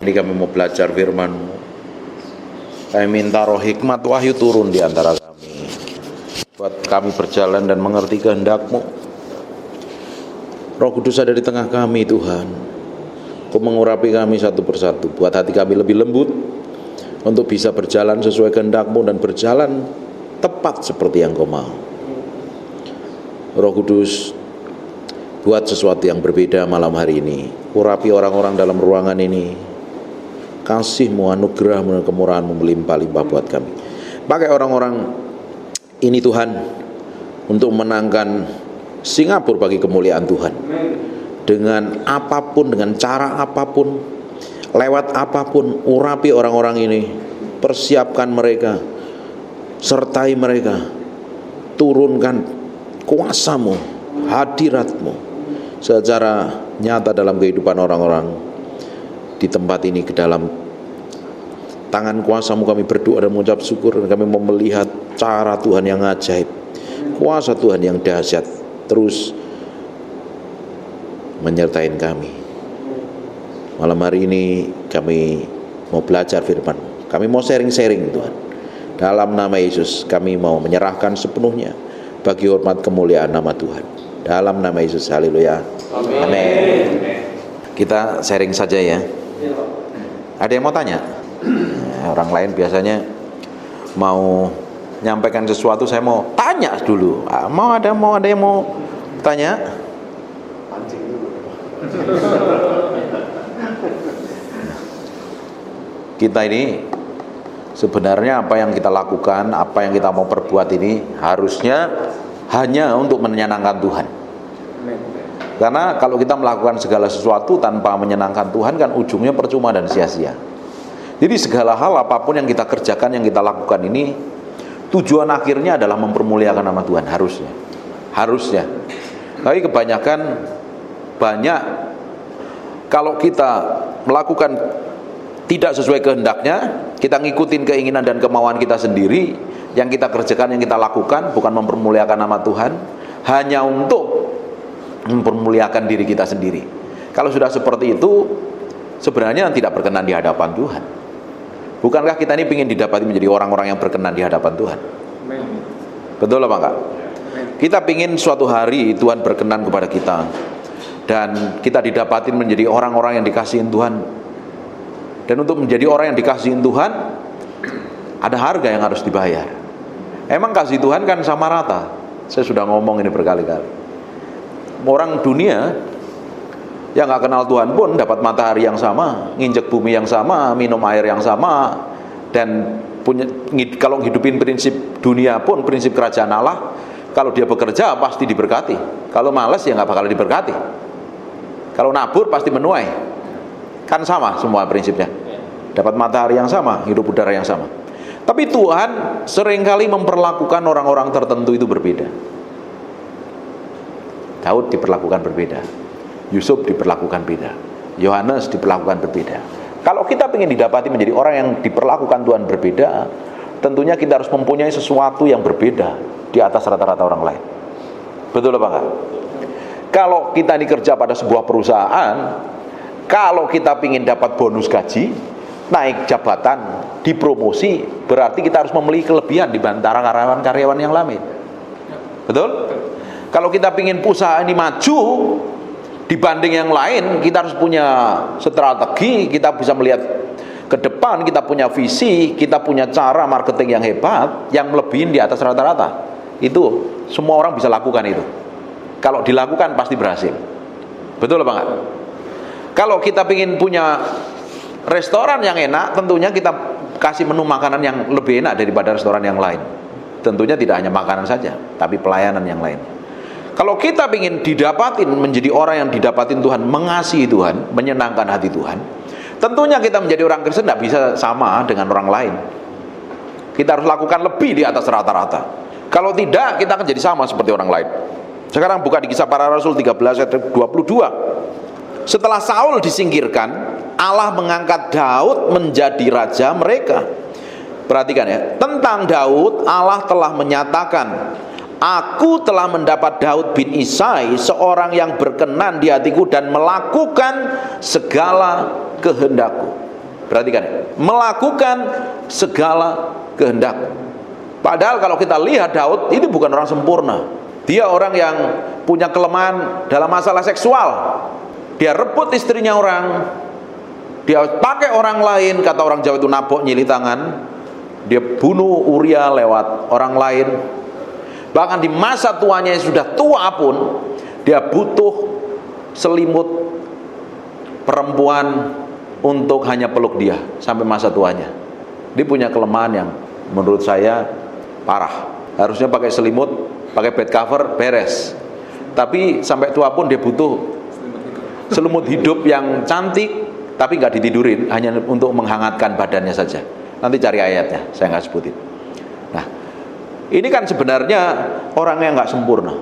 Ini kami mau belajar firman-Mu. Kami minta roh hikmat wahyu turun di antara kami, buat kami berjalan dan mengerti kehendak-Mu. Roh Kudus ada di tengah kami, Tuhan. Kau mengurapi kami satu persatu, buat hati kami lebih lembut untuk bisa berjalan sesuai kehendak-Mu dan berjalan tepat seperti yang Kau mau. Roh Kudus, buat sesuatu yang berbeda malam hari ini. Urapi orang-orang dalam ruangan ini. Kasih-Mu, anugerah-Mu dan kemurahan-Mu melimpah-limpah buat kami. Pakai orang-orang ini Tuhan untuk menangkan Singapura bagi kemuliaan Tuhan. Dengan apapun, dengan cara apapun, lewat apapun, urapi orang-orang ini. Persiapkan mereka, sertai mereka. Turunkan kuasa-Mu, hadirat-Mu secara nyata dalam kehidupan orang-orang di tempat ini. Ke dalam tangan kuasa-Mu kami berdoa dan mengucap syukur, dan kami mau melihat cara Tuhan yang ajaib, kuasa Tuhan yang dahsyat terus menyertai kami. Malam hari ini kami mau belajar firman-Mu, kami mau sharing-sharing Tuhan. Dalam nama Yesus kami mau menyerahkan sepenuhnya bagi hormat kemuliaan nama Tuhan. Dalam nama Yesus, haleluya, amin. Kita sharing saja ya. Ada yang mau tanya? Orang lain biasanya mau nyampaikan sesuatu, saya mau tanya dulu. Mau ada yang mau tanya? Kita ini sebenarnya apa yang kita lakukan, apa yang kita mau perbuat ini harusnya hanya untuk menyenangkan Tuhan. Karena kalau kita melakukan segala sesuatu tanpa menyenangkan Tuhan, kan ujungnya percuma dan sia-sia. Jadi segala hal apapun yang kita kerjakan, yang kita lakukan ini, tujuan akhirnya adalah mempermuliakan nama Tuhan, harusnya. Tapi kebanyakan kalau kita melakukan tidak sesuai kehendaknya, kita ngikutin keinginan dan kemauan kita sendiri, yang kita kerjakan, yang kita lakukan bukan mempermuliakan nama Tuhan, hanya untuk mempermuliakan diri kita sendiri. Kalau sudah seperti itu, sebenarnya tidak berkenan di hadapan Tuhan. Bukankah kita ini ingin didapati menjadi orang-orang yang berkenan di hadapan Tuhan? Betul apa enggak? Kita ingin suatu hari Tuhan berkenan kepada kita, dan kita didapatin menjadi orang-orang yang dikasihin Tuhan. Dan untuk menjadi orang yang dikasihin Tuhan, ada harga yang harus dibayar. Emang kasih Tuhan kan sama rata. Saya sudah ngomong ini berkali-kali. Orang dunia yang gak kenal Tuhan pun dapat matahari yang sama, nginjek bumi yang sama, minum air yang sama, dan kalau hidupin prinsip dunia pun, prinsip kerajaan Allah, kalau dia bekerja pasti diberkati. Kalau malas ya gak bakal diberkati. Kalau nabur pasti menuai. Kan sama semua prinsipnya. Dapat matahari yang sama, hidup udara yang sama. Tapi Tuhan seringkali memperlakukan orang-orang tertentu itu berbeda. Daud diperlakukan berbeda, Yusuf diperlakukan beda, Yohanes diperlakukan berbeda. Kalau kita ingin didapati menjadi orang yang diperlakukan Tuhan berbeda, tentunya kita harus mempunyai sesuatu yang berbeda di atas rata-rata orang lain. Betul apa enggak? Kalau kita ini kerja pada sebuah perusahaan, kalau kita ingin dapat bonus gaji, naik jabatan, dipromosi, berarti kita harus memiliki kelebihan di antara karyawan-karyawan yang lain. Betul? Kalau kita ingin perusahaan ini maju dibanding yang lain, kita harus punya strategi, kita bisa melihat ke depan, kita punya visi, kita punya cara marketing yang hebat, yang melebihin di atas rata-rata. Itu semua orang bisa lakukan itu. Kalau dilakukan pasti berhasil. Betul apa enggak? Kalau kita ingin punya restoran yang enak, tentunya kita kasih menu makanan yang lebih enak daripada restoran yang lain. Tentunya tidak hanya makanan saja, tapi pelayanan yang lain. Kalau kita ingin didapatin menjadi orang yang didapatin Tuhan, mengasihi Tuhan, menyenangkan hati Tuhan, tentunya kita menjadi orang Kristen tidak bisa sama dengan orang lain. Kita harus lakukan lebih di atas rata-rata. Kalau tidak, kita akan jadi sama seperti orang lain. Sekarang buka di Kisah Para Rasul 13 ayat 22. Setelah Saul disingkirkan, Allah mengangkat Daud menjadi raja mereka. Perhatikan ya, tentang Daud Allah telah menyatakan, Aku telah mendapat Daud bin Isai, seorang yang berkenan di hatiku dan melakukan segala kehendakku. Perhatikan, melakukan segala kehendak. Padahal kalau kita lihat Daud itu bukan orang sempurna. Dia orang yang punya kelemahan dalam masalah seksual. Dia rebut istrinya orang, dia pakai orang lain, kata orang Jawa itu nabok nyili tangan. Dia bunuh Uria lewat orang lain. Bahkan di masa tuanya yang sudah tua pun dia butuh selimut perempuan untuk hanya peluk dia sampai masa tuanya. Dia punya kelemahan yang menurut saya parah. Harusnya pakai selimut, pakai bed cover, beres. Tapi sampai tua pun dia butuh selimut hidup yang cantik, tapi nggak ditidurin, hanya untuk menghangatkan badannya saja. Nanti cari ayatnya, saya nggak sebutin. Nah, ini kan sebenarnya orang yang nggak sempurna.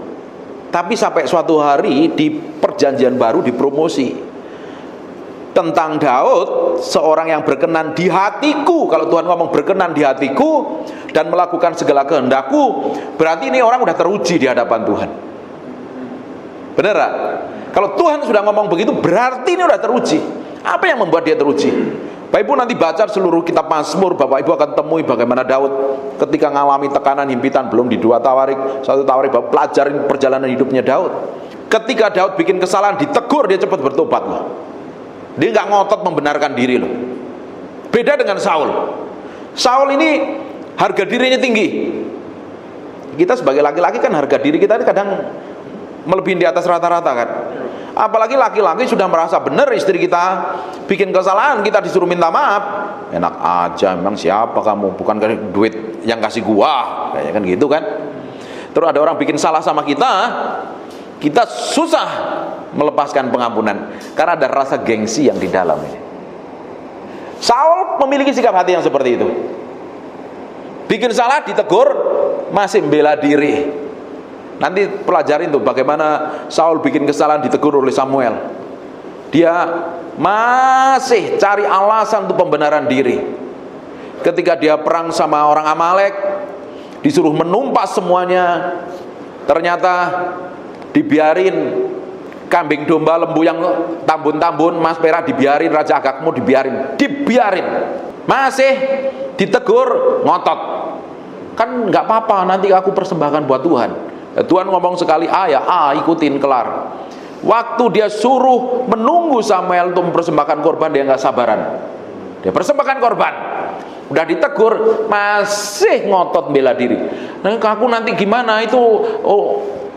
Tapi sampai suatu hari di perjanjian baru dipromosi tentang Daud, seorang yang berkenan di hatiku. Kalau Tuhan ngomong berkenan di hatiku dan melakukan segala kehendakku, berarti ini orang udah teruji di hadapan Tuhan. Benar gak? Kalau Tuhan sudah ngomong begitu, berarti ini udah teruji. Apa yang membuat dia teruji? Bapak Ibu nanti baca seluruh kitab Mazmur, Bapak Ibu akan temui bagaimana Daud ketika mengalami tekanan, himpitan, belum di 2 Tawarik, 1 Tawarik, Bapak pelajarin perjalanan hidupnya Daud. Ketika Daud bikin kesalahan, ditegur, dia cepat bertobat loh. Dia nggak ngotot membenarkan diri loh. Beda dengan Saul. Saul ini harga dirinya tinggi. Kita sebagai laki-laki kan harga diri kita ini kadang melebihi di atas rata-rata kan. Apalagi laki-laki sudah merasa benar, istri kita bikin kesalahan, kita disuruh minta maaf. Enak aja, memang siapa kamu? Bukan duit yang kasih gua, kayak kan gitu kan. Terus ada orang bikin salah sama kita susah melepaskan pengampunan karena ada rasa gengsi yang di dalam ini. Saul memiliki sikap hati yang seperti itu. Bikin salah ditegur, masih membela diri. Nanti pelajarin tuh bagaimana Saul bikin kesalahan ditegur oleh Samuel. Dia masih cari alasan untuk pembenaran diri. Ketika dia perang sama orang Amalek, disuruh menumpas semuanya, ternyata dibiarin kambing domba lembu yang tambun-tambun, mas perah dibiarin, Raja Agagmu dibiarin, masih ditegur, ngotot. Kan nggak apa-apa, nanti aku persembahkan buat Tuhan. Tuhan ngomong sekali A ya A, ikutin kelar. Waktu dia suruh menunggu Samuel untuk mempersembahkan korban, dia nggak sabaran. Dia persembahkan korban, udah ditegur masih ngotot bela diri. Nah, aku nanti gimana itu?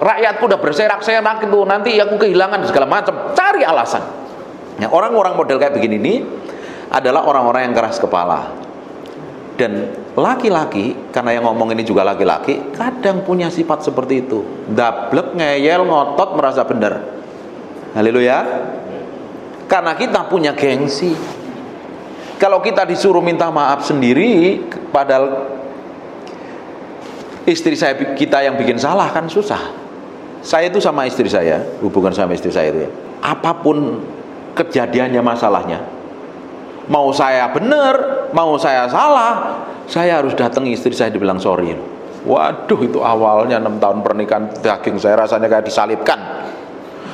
Rakyatku udah berserak-serak itu, nanti aku kehilangan segala macam. Cari alasan. Nah, orang-orang model kayak begini ini adalah orang-orang yang keras kepala. Dan laki-laki, karena yang ngomong ini juga laki-laki, kadang punya sifat seperti itu. Dablek, ngeyel, ngotot, merasa benar. Haleluya. Karena kita punya gengsi. Kalau kita disuruh minta maaf sendiri, padahal istri kita yang bikin salah, kan susah. Saya itu sama istri saya, hubungan sama istri saya itu ya, apapun kejadiannya, masalahnya, mau saya benar, mau saya salah, saya harus datangi istri saya dibilang sorry. Waduh, itu awalnya 6 tahun pernikahan, daging saya rasanya kayak disalibkan.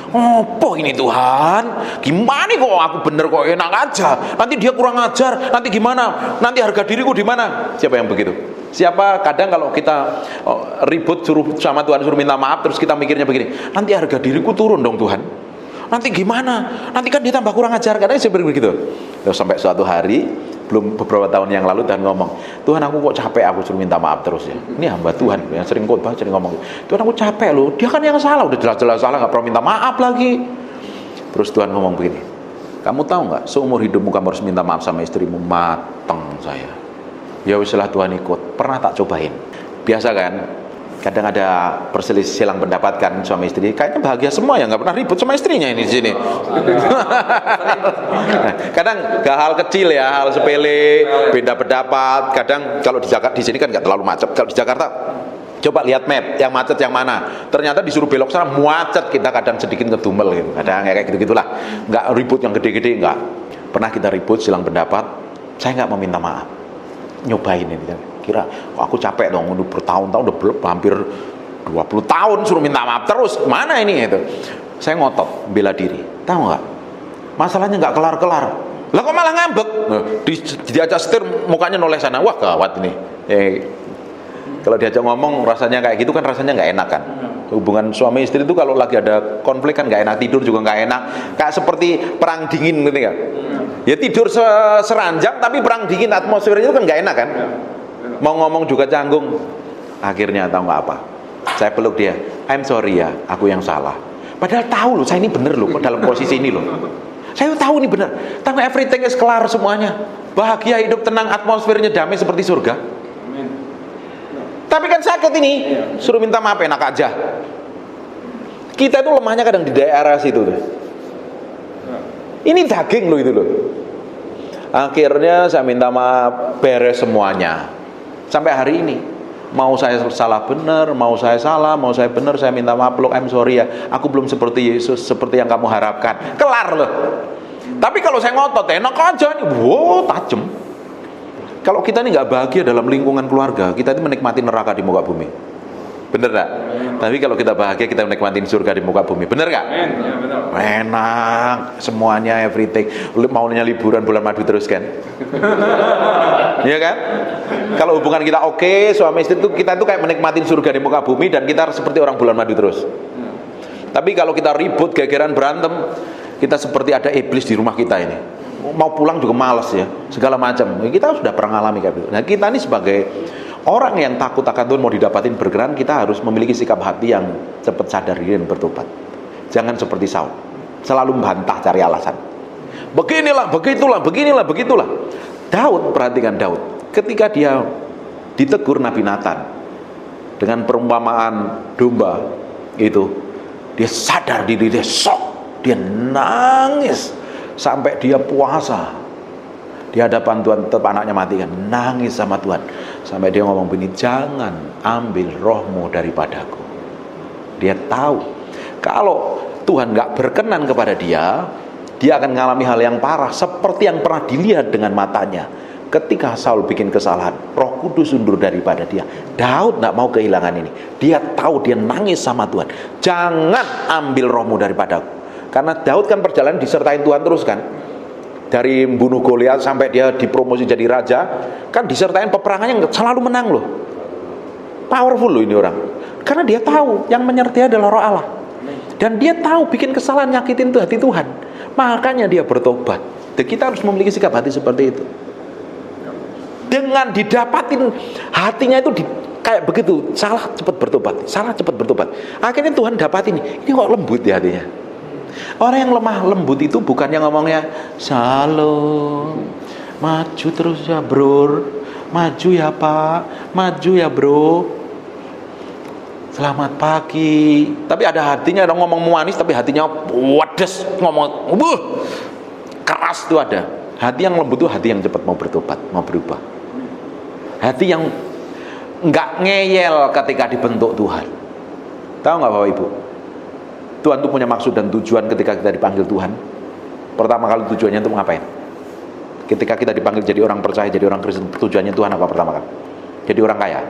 Apa ini Tuhan? Gimana kok aku bener kok enak aja? Nanti dia kurang ajar, nanti gimana? Nanti harga diriku di mana? Siapa yang begitu? Siapa kadang kalau kita ribut suruh sama Tuhan, suruh minta maaf, terus kita mikirnya begini, nanti harga diriku turun dong Tuhan. Nanti gimana? Nanti kan dia tambah kurang ajar, kadang seperti begitu. Terus sampai suatu hari, belum beberapa tahun yang lalu, Tuhan ngomong, Tuhan aku kok capek aku suruh minta maaf terus ya. Ini hamba Tuhan yang sering khotbah, sering ngomong, Tuhan aku capek loh, dia kan yang salah, udah jelas-jelas salah, gak perlu minta maaf lagi. Terus Tuhan ngomong begini, kamu tahu gak, seumur hidupmu kamu harus minta maaf sama istrimu. Mateng saya. Ya wisilah Tuhan ikut, pernah tak cobain. Biasa kan, kadang ada perselisihan pendapat kan suami istri, kayaknya bahagia semua ya, nggak pernah ribut sama istrinya ini di sini. Kadang gak hal kecil ya, hal sepele, beda pendapat. Kadang kalau di Jakarta, di sini kan nggak terlalu macet. Kalau di Jakarta, coba lihat map, yang macet yang mana. Ternyata disuruh belok sana macet, kita kadang sedikit ngedumel gitu. Kadang kayak gitu-gitulah. Nggak ribut yang gede-gede, nggak. Pernah kita ribut silang pendapat, saya nggak mau minta maaf. Nyobain ini, kira aku capek dong, udah bertahun-tahun, udah hampir 20 tahun suruh minta maaf terus, mana ini itu. Saya ngotot bela diri, tahu nggak, masalahnya nggak kelar-kelar. Lah kok malah ngambek? Diajak setir mukanya noleh sana. Wah, gawat ini. Kalau diajak ngomong rasanya kayak gitu kan rasanya nggak enak kan. Hubungan suami istri itu kalau lagi ada konflik kan nggak enak, tidur juga nggak enak. Kayak seperti perang dingin gitu kan. Ya tidur seranjang tapi perang dingin, atmosfernya itu kan nggak enak kan. Mau ngomong juga canggung. Akhirnya tahu nggak apa? Saya peluk dia. I'm sorry ya, aku yang salah. Padahal tahu loh, saya ini bener loh dalam posisi ini loh. Saya tahu ini benar. Tapi everything is kelar semuanya. Bahagia, hidup tenang, atmosfernya damai seperti surga. Amin. Tapi kan sakit ini. Suruh minta maaf enak aja. Kita itu lemahnya kadang di daerah situ tuh. Ini daging loh itu loh. Akhirnya saya minta maaf, beres semuanya. Sampai hari ini. Mau saya salah benar, mau saya salah, mau saya benar, saya minta maaf, look, I'm sorry ya. Aku belum seperti Yesus, seperti yang kamu harapkan. Kelar loh. Tapi kalau saya ngotot, enak aja nih, wow, tajem. Kalau kita ini nggak bahagia dalam lingkungan keluarga, kita ini menikmati neraka di muka bumi. Bener gak? Tapi kalau kita bahagia, kita menikmati surga di muka bumi. Bener gak? Ya, bener. Enak, semuanya, everything. Maunya liburan bulan madu terus kan? Iya kan? Kalau hubungan kita oke, suami istri itu kita itu kayak menikmati surga di muka bumi dan kita seperti orang bulan madu terus. Tapi kalau kita ribut, gegeran, berantem, kita seperti ada iblis di rumah kita ini. Mau pulang juga malas ya, segala macam. Kita sudah pernah ngalami kayak gitu. Nah, kita ini sebagai orang yang takut akan Tuhan, mau didapatin berkenan, kita harus memiliki sikap hati yang cepat sadar diri dan bertobat. Jangan seperti Saul, selalu membantah, cari alasan. Beginilah, begitulah, beginilah, begitulah. Daud, perhatikan Daud. Ketika dia ditegur Nabi Nathan dengan perumpamaan domba itu, dia sadar diri, dia shock, dia nangis sampai dia puasa di hadapan Tuhan, tetap anaknya mati kan, nangis sama Tuhan sampai dia ngomong begini, jangan ambil rohmu daripadaku. Dia tahu kalau Tuhan gak berkenan kepada dia akan mengalami hal yang parah seperti yang pernah dilihat dengan matanya ketika Saul bikin kesalahan. Roh Kudus undur daripada dia. Daud gak mau kehilangan ini. Dia tahu, dia nangis sama Tuhan, jangan ambil rohmu daripadaku. Karena Daud kan perjalanan disertai Tuhan terus kan, dari membunuh Goliat sampai dia dipromosi jadi raja, kan disertai peperangan yang selalu menang loh. Powerful loh ini orang. Karena dia tahu yang menyertai adalah Roh Allah. Dan dia tahu bikin kesalahan nyakitin tuh hati Tuhan. Makanya dia bertobat. Dan kita harus memiliki sikap hati seperti itu. Dengan didapatin hatinya itu kayak begitu, salah cepat bertobat, salah cepat bertobat. Akhirnya Tuhan dapatin ini kok lembut di hatinya. Orang yang lemah lembut itu bukan yang ngomongnya shalom, maju terus ya bro, maju ya pak, maju ya bro, selamat pagi. Tapi ada hatinya, orang ngomong manis tapi hatinya wades, ngomong keras itu ada. Hati yang lembut itu hati yang cepat mau bertobat, mau berubah. Hati yang nggak ngeyel ketika dibentuk Tuhan. Tahu nggak Bapak Ibu? Tuhan itu punya maksud dan tujuan ketika kita dipanggil Tuhan. Pertama kali tujuannya itu ngapain? Ketika kita dipanggil jadi orang percaya, jadi orang Kristen, tujuannya Tuhan apa pertama kali? Jadi orang kaya,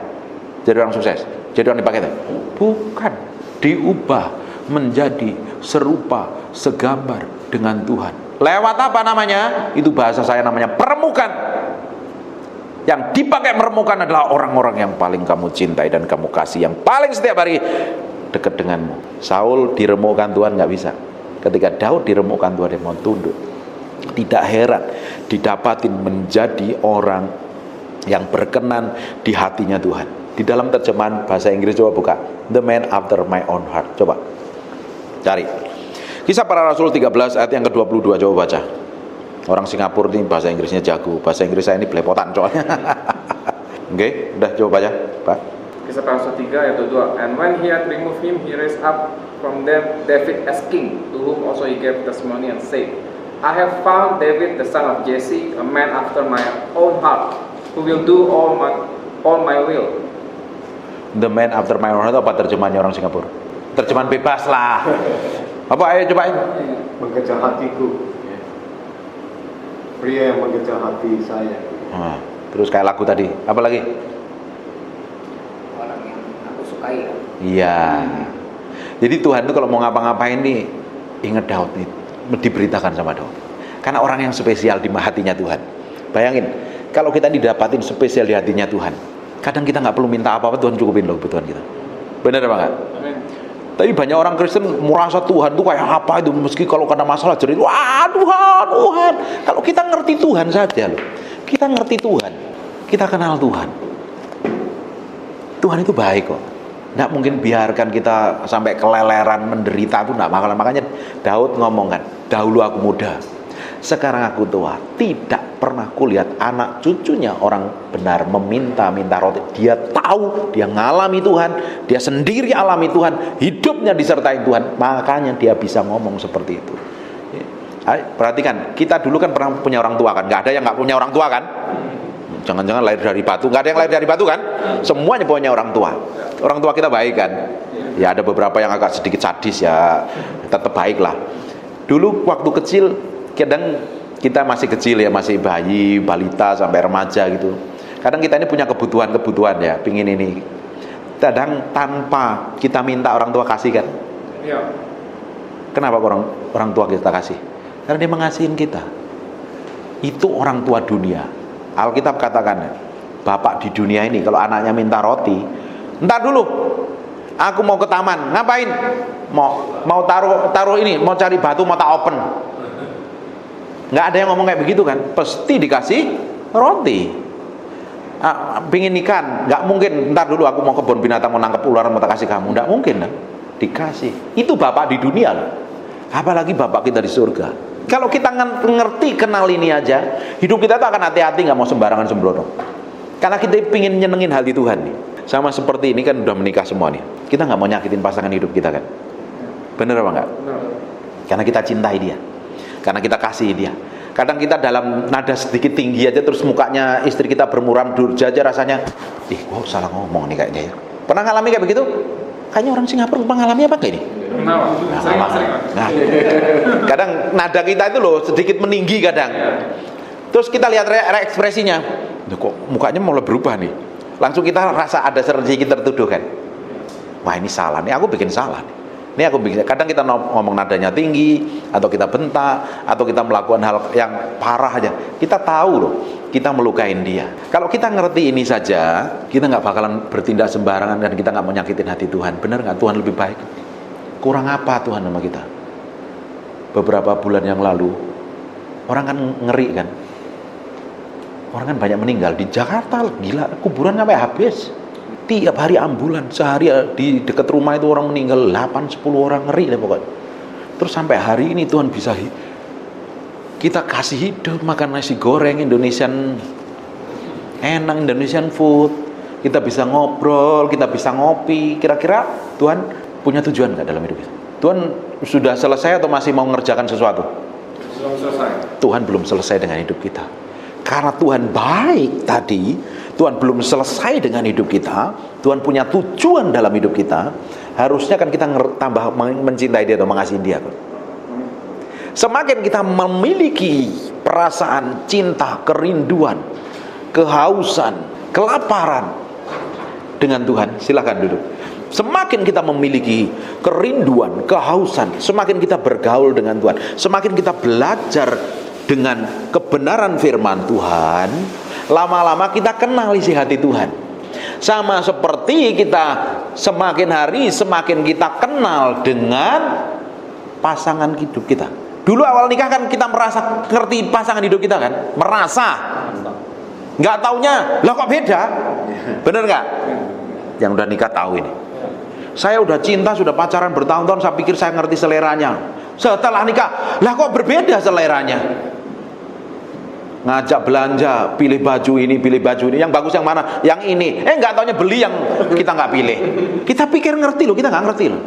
jadi orang sukses, jadi orang dipakai? Bukan. Diubah menjadi serupa, segambar dengan Tuhan. Lewat apa namanya? Itu bahasa saya namanya permukaan. Yang dipakai meremukan adalah orang-orang yang paling kamu cintai dan kamu kasih, yang paling setiap hari dekat denganmu. Saul diremukkan Tuhan nggak bisa. Ketika Daud diremukkan Tuhan, dia mau tunduk. Tidak heran didapatin menjadi orang yang berkenan di hatinya Tuhan. Di dalam terjemahan bahasa Inggris, coba buka, the man after my own heart. Coba cari Kisah Para Rasul 13 ayat yang ke-22, coba baca. Orang Singapura ini bahasa Inggrisnya jago. Bahasa Inggris saya ini belepotan soalnya. Oke, udah coba baca, Pak. Kisah Para Rasul 3 ayat 22. And when he had removed him, he raised up from them David as king, to whom also he gave testimony and said, I have found David the son of Jesse, a man after my own heart, who will do all my will. The man after my own heart, apa terjemahannya orang Singapura? Terjemahan bebas lah. Apa, ayo cobain. Mengejar hatiku. Pria yang mengejar hati saya. Terus kayak lagu tadi, apa lagi? Orang yang aku sukai. Iya. Jadi Tuhan itu kalau mau ngapa-ngapain nih, ingat Daud nih, diberitakan sama Daud. Karena orang yang spesial di hatinya Tuhan. Bayangin, kalau kita didapatin spesial di hatinya Tuhan, kadang kita nggak perlu minta apa-apa, Tuhan cukupin loh kebutuhan kita. Benar apa enggak? Tapi banyak orang Kristen merasa Tuhan tuh kayak apa itu, meski kalau kena masalah jerit, wah Tuhan. Kalau kita ngerti Tuhan saja loh, kita ngerti Tuhan, kita kenal Tuhan. Tuhan itu baik kok. Nggak mungkin biarkan kita sampai keleleran menderita, itu nggak bakalan. Makanya Daud ngomong kan, dahulu aku muda, sekarang aku tua, tidak pernah kulihat anak cucunya orang benar meminta-minta roti. Dia tahu, dia ngalami Tuhan, dia sendiri alami Tuhan, hidupnya disertai Tuhan, makanya dia bisa ngomong seperti itu. Perhatikan, kita dulu kan pernah punya orang tua kan? Nggak ada yang nggak punya orang tua kan? Jangan-jangan lahir dari batu. Nggak ada yang lahir dari batu kan? Semuanya punya orang tua. Orang tua kita baik kan? Ya ada beberapa yang agak sedikit sadis ya, tetap baik lah. Dulu waktu kecil, kadang kita masih kecil ya, masih bayi, balita sampai remaja gitu. Kadang kita ini punya kebutuhan ya, pingin ini. Kadang tanpa kita minta orang tua kasih kan? Iya. Kenapa orang tua kita kasih? Karena dia mengasihin kita. Itu orang tua dunia. Alkitab katakan, bapak di dunia ini kalau anaknya minta roti, entar dulu, aku mau ke taman, ngapain? Mau taruh ini, mau cari batu, mau tak open. Nggak ada yang ngomong kayak begitu kan? Pasti dikasih roti. Pingin ikan, nggak mungkin. Ntar dulu aku mau ke kebun binatang, mau nangkep ular, mau tak kasih kamu. Nggak mungkin kan? Dikasih. Itu bapak di dunia loh. Apalagi bapak kita di surga. Kalau kita ngerti, kenal ini aja, hidup kita tuh akan hati-hati, nggak mau sembarangan sembrono. Karena kita pingin nyenengin hati Tuhan nih. Sama seperti ini kan udah menikah semua nih. Kita nggak mau nyakitin pasangan hidup kita kan? Bener apa enggak? Karena kita cintai dia. Karena kita kasih dia. Kadang kita dalam nada sedikit tinggi aja, terus mukanya istri kita bermuram durja aja rasanya, gua salah ngomong nih kayaknya ya. Pernah ngalami kayak begitu? Kayaknya orang Singapura pernah ngalami apa kayak ini? Nah, kadang nada kita itu loh sedikit meninggi kadang. Terus kita lihat ekspresinya, kok mukanya mulai berubah nih. Langsung kita rasa ada sedikit tertuduh kan. Wah ini salah nih, aku bikin salah nih. Ini aku bikin, kadang kita ngomong nadanya tinggi, atau kita bentak, atau kita melakukan hal yang parah aja. Kita tahu loh, kita melukain dia. Kalau kita ngerti ini saja, kita nggak bakalan bertindak sembarangan dan kita nggak mau nyakitin hati Tuhan. Benar nggak? Tuhan lebih baik. Kurang apa Tuhan sama kita? Beberapa bulan yang lalu, orang kan ngeri kan. Orang kan banyak meninggal di Jakarta, gila, kuburan sampai habis. Tiap hari ambulan, sehari di dekat rumah itu orang meninggal 8-10 orang, ngeri deh pokoknya. Terus sampai hari ini Tuhan bisa kita kasih hidup, makan nasi goreng Indonesian, enak Indonesian food. Kita bisa ngobrol, kita bisa ngopi. Kira-kira Tuhan punya tujuan nggak dalam hidup kita? Tuhan sudah selesai atau masih mau mengerjakan sesuatu? Belum selesai. Tuhan belum selesai dengan hidup kita. Karena Tuhan baik tadi, Tuhan belum selesai dengan hidup kita. Tuhan punya tujuan dalam hidup kita. Harusnya kan kita tambah mencintai dia atau mengasihi dia. Semakin kita memiliki perasaan cinta, kerinduan, kehausan, kelaparan dengan Tuhan, silakan duduk. Semakin kita memiliki kerinduan, kehausan, semakin kita bergaul dengan Tuhan, semakin kita belajar dengan kebenaran firman Tuhan, lama-lama kita kenal isi hati Tuhan. Sama seperti kita semakin hari semakin kita kenal dengan pasangan hidup kita. Dulu awal nikah kan kita merasa ngerti pasangan hidup kita kan, merasa. Nggak taunya, lah kok beda? Bener nggak? Yang udah nikah tahu ini. Saya udah cinta, sudah pacaran bertahun-tahun, saya pikir saya ngerti seleranya. Setelah nikah, lah kok berbeda seleranya? Ngajak belanja, pilih baju ini, yang bagus yang mana? Yang ini. Nggak taunya beli yang kita nggak pilih. Kita pikir ngerti loh, kita nggak ngerti loh.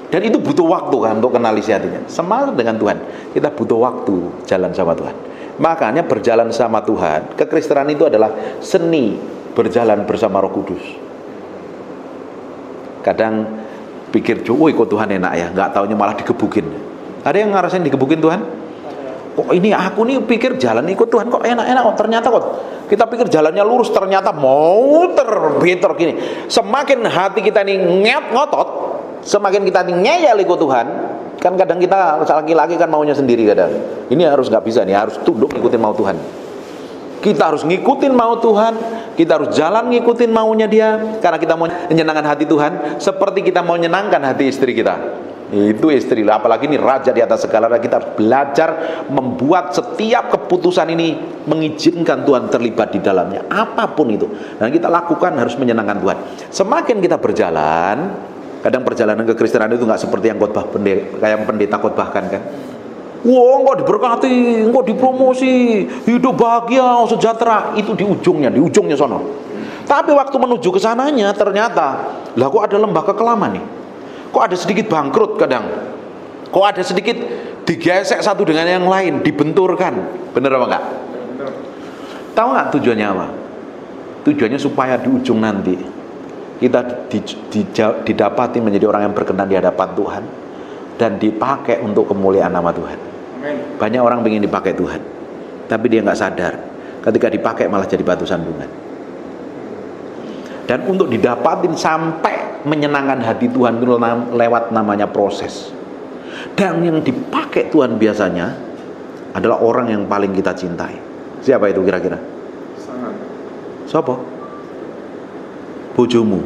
Dan itu butuh waktu kan untuk kenal isi hatinya. Sama dengan Tuhan, kita butuh waktu jalan sama Tuhan. Makanya berjalan sama Tuhan, kekristenan itu adalah seni berjalan bersama Roh Kudus. Kadang pikir, woi kok Tuhan enak ya, nggak taunya malah digebukin. Ada yang ngerasain digebukin Tuhan? Kok ini aku nih pikir jalan ikut Tuhan kok enak-enak kok, ternyata kok kita pikir jalannya lurus, ternyata mau terbelok gini. Semakin hati kita ini ngotot, semakin kita ini ngeyel ikut Tuhan, Kan kadang kita laki-laki kan maunya sendiri kadang. Ini harus nggak bisa nih, harus tunduk ngikutin mau Tuhan. Kita harus ngikutin mau Tuhan, kita harus jalan ngikutin maunya Dia, karena kita mau menyenangkan hati Tuhan, seperti kita mau menyenangkan hati istri kita. Itu istri lah, apalagi ini raja di atas segala raja. Kita harus belajar membuat setiap keputusan ini mengizinkan Tuhan terlibat di dalamnya, apapun itu. Dan kita lakukan harus menyenangkan Tuhan. Semakin kita berjalan, kadang perjalanan kekristenan itu nggak seperti yang kayak pendeta khotbahkan kan. Wah, engkau diberkati, engkau dipromosi, hidup bahagia, sejahtera. Itu di ujungnya sono. Tapi waktu menuju ke sananya ternyata, lah kok ada lembah kekelaman nih. Kok ada sedikit bangkrut kadang. Kok ada sedikit digesek satu dengan yang lain, dibenturkan. Bener apa enggak? Bener. Tahu enggak tujuannya apa? Tujuannya supaya di ujung nanti kita didapati menjadi orang yang berkenan di hadapan Tuhan dan dipakai untuk kemuliaan nama Tuhan. Amen. Banyak orang ingin dipakai Tuhan, tapi dia nggak sadar ketika dipakai malah jadi batu sandungan. Dan untuk didapatin sampai menyenangkan hati Tuhan itu lewat namanya proses. Dan yang dipakai Tuhan biasanya adalah orang yang paling kita cintai. Siapa itu kira-kira? Sangat. Siapa? Bojomu,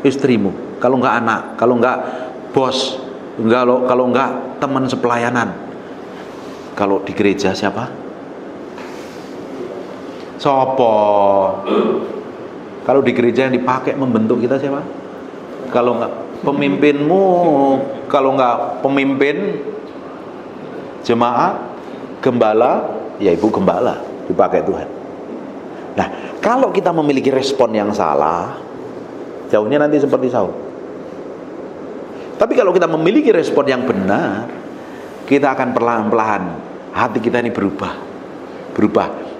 istrimu, kalau enggak anak, kalau enggak bos, kalau enggak teman sepelayanan. Kalau di gereja siapa? Sopo. Kalau di gereja yang dipakai membentuk kita siapa? Kalau enggak pemimpinmu, kalau enggak pemimpin jemaat, gembala, ya ibu gembala dipakai Tuhan. Nah, kalau kita memiliki respon yang salah, jauhnya nanti seperti Saul. Tapi kalau kita memiliki respon yang benar, kita akan perlahan-lahan hati kita ini berubah.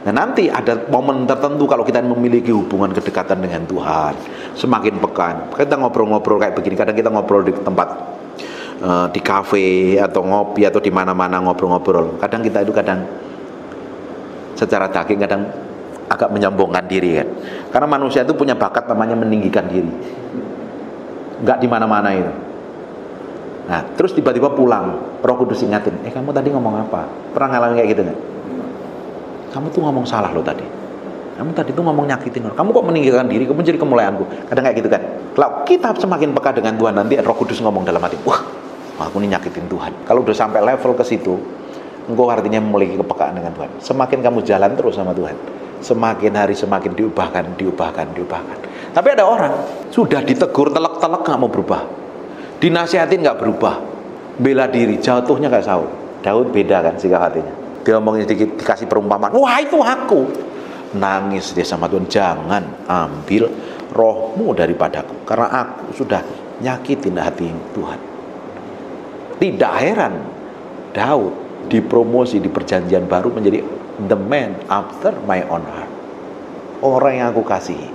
Nah, nanti ada momen tertentu kalau kita memiliki hubungan kedekatan dengan Tuhan, semakin pekan. Kita ngobrol-ngobrol kayak begini. Kadang kita ngobrol di tempat di kafe atau ngopi atau di mana-mana ngobrol-ngobrol. Kadang kita itu secara daging kadang agak menyombongkan diri kan. Karena manusia itu punya bakat namanya meninggikan diri. Enggak di mana-mana itu. Nah, terus tiba-tiba pulang, Roh Kudus ingatin, kamu tadi ngomong apa? Pernah ngalamin kayak gitu enggak? Kamu tuh ngomong salah loh tadi. Kamu tadi tuh ngomong nyakitin orang. Kamu kok meninggikan diri? Kamu jadi kemuliaanku. Kadang kayak gitu kan. Kalau kita semakin peka dengan Tuhan, nanti Roh Kudus ngomong dalam hati, wah, aku ini nyakitin Tuhan. Kalau udah sampai level ke situ, engkau artinya memiliki kepekaan dengan Tuhan. Semakin kamu jalan terus sama Tuhan, semakin hari semakin diubahkan. Tapi ada orang sudah ditegur telak-telak nggak mau berubah, dinasihatin nggak berubah, bela diri, jatuhnya kayak Saul. Daud beda kan sikap hatinya. Dia ngomongin sedikit, dikasih perumpamaan, wah itu aku. Nangis dia sama Tuhan, jangan ambil rohmu daripadaku, karena aku sudah nyakitin hati Tuhan. Tidak heran Daud dipromosi di perjanjian baru menjadi the man after my own heart, orang yang aku kasihi.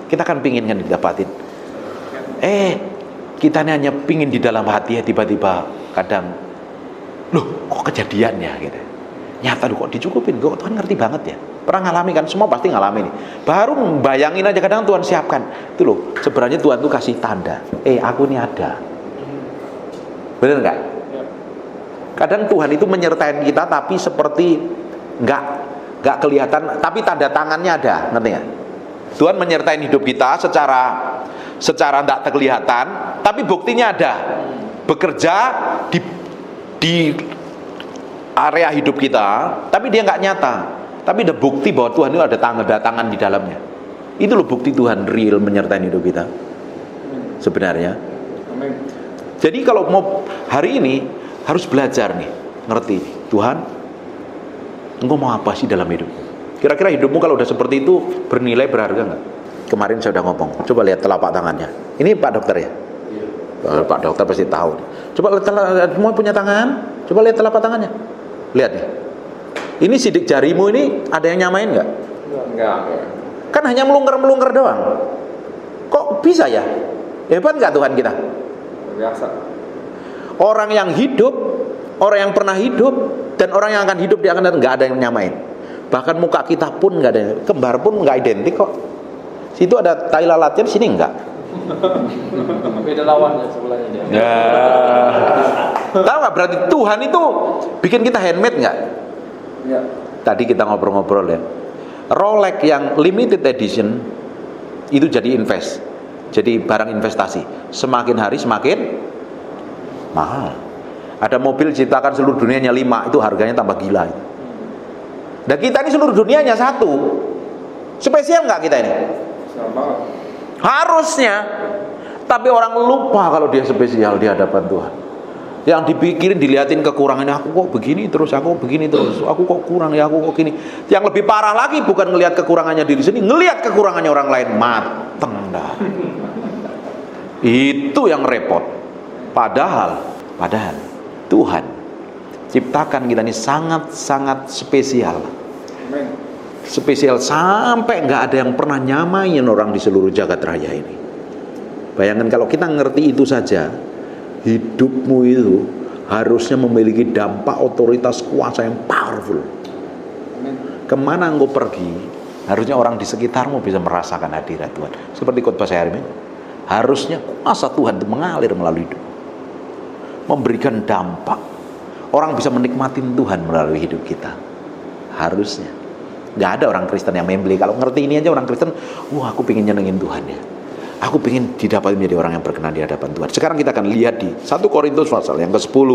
Kita kan pingin kan didapatin. Kita hanya pingin di dalam hati ya, tiba-tiba kadang, loh kok kejadiannya gitu. Nyata kok dicukupin, kok Tuhan ngerti banget ya. Pernah ngalami kan, semua pasti ngalami nih. Baru bayangin aja kadang Tuhan siapkan. Itu loh, sebenarnya Tuhan tuh kasih tanda. Aku ini ada. Bener nggak? Kadang Tuhan itu menyertai kita tapi seperti nggak kelihatan, tapi tanda tangannya ada, ngerti nggak? Tuhan menyertai hidup kita secara tidak terkelihatan, tapi buktinya ada. Bekerja di area hidup kita, tapi dia nggak nyata. Tapi ada bukti bahwa Tuhan itu ada tangan di dalamnya. Itu loh bukti Tuhan real menyertai hidup kita. Sebenarnya. Jadi kalau mau hari ini harus belajar nih, ngerti Tuhan, engkau mau apa sih dalam hidup? Kira-kira hidupmu kalau udah seperti itu bernilai, berharga nggak? Kemarin saya udah ngomong, coba lihat telapak tangannya. Ini Pak Dokter ya? Iya. Pak Dokter pasti tahu. Coba semua punya tangan, coba lihat telapak tangannya. Lihat nih. Ini sidik jarimu ini ada yang nyamain nggak? Enggak. Kan hanya melungker-melungker doang. Kok bisa ya? Hebat nggak Tuhan kita? Biasa. Orang yang hidup, orang yang pernah hidup, dan orang yang akan hidup di akan datang, nggak ada yang nyamain. Bahkan muka kita pun nggak ada, kembar pun nggak identik kok. Situ ada tai lalatnya, di sini enggak. Beda lawannya sebelahnya dia. Ya. Tahu nggak berarti Tuhan itu bikin kita handmade nggak? Ya. Tadi kita ngobrol-ngobrol ya. Rolex yang limited edition itu jadi jadi barang investasi. Semakin hari semakin mahal. Ada mobil ciptakan seluruh dunianya 5, itu harganya tambah gila. Dan kita ini seluruh dunianya 1. Spesial nggak kita ini? Sama. Harusnya. Tapi orang lupa kalau dia spesial di hadapan Tuhan. Yang dipikirin, dilihatin kekurangannya, aku kok begini terus, aku kok kurang ya, aku kok gini. Yang lebih parah lagi bukan ngelihat kekurangannya diri sendiri, ngelihat kekurangannya orang lain, mateng dah. Itu yang repot. Padahal Tuhan ciptakan kita ini sangat-sangat spesial. Amen. Spesial sampai nggak ada yang pernah nyamain orang di seluruh jagat raya ini. Bayangkan kalau kita ngerti itu saja, hidupmu itu harusnya memiliki dampak otoritas kuasa yang powerful. Kemana engkau pergi, harusnya orang di sekitarmu bisa merasakan hadirat Tuhan. Seperti khotbah saya hari ini, harusnya kuasa Tuhan itu mengalir melalui hidup, memberikan dampak. Orang bisa menikmati Tuhan melalui hidup kita. Harusnya. Nggak ada orang Kristen yang membeli. Kalau ngerti ini aja orang Kristen, wah aku pengen nyenengin Tuhan ya. Aku pengen didapat menjadi orang yang berkenan di hadapan Tuhan. Sekarang kita akan lihat di 1 Korintus pasal yang ke-10.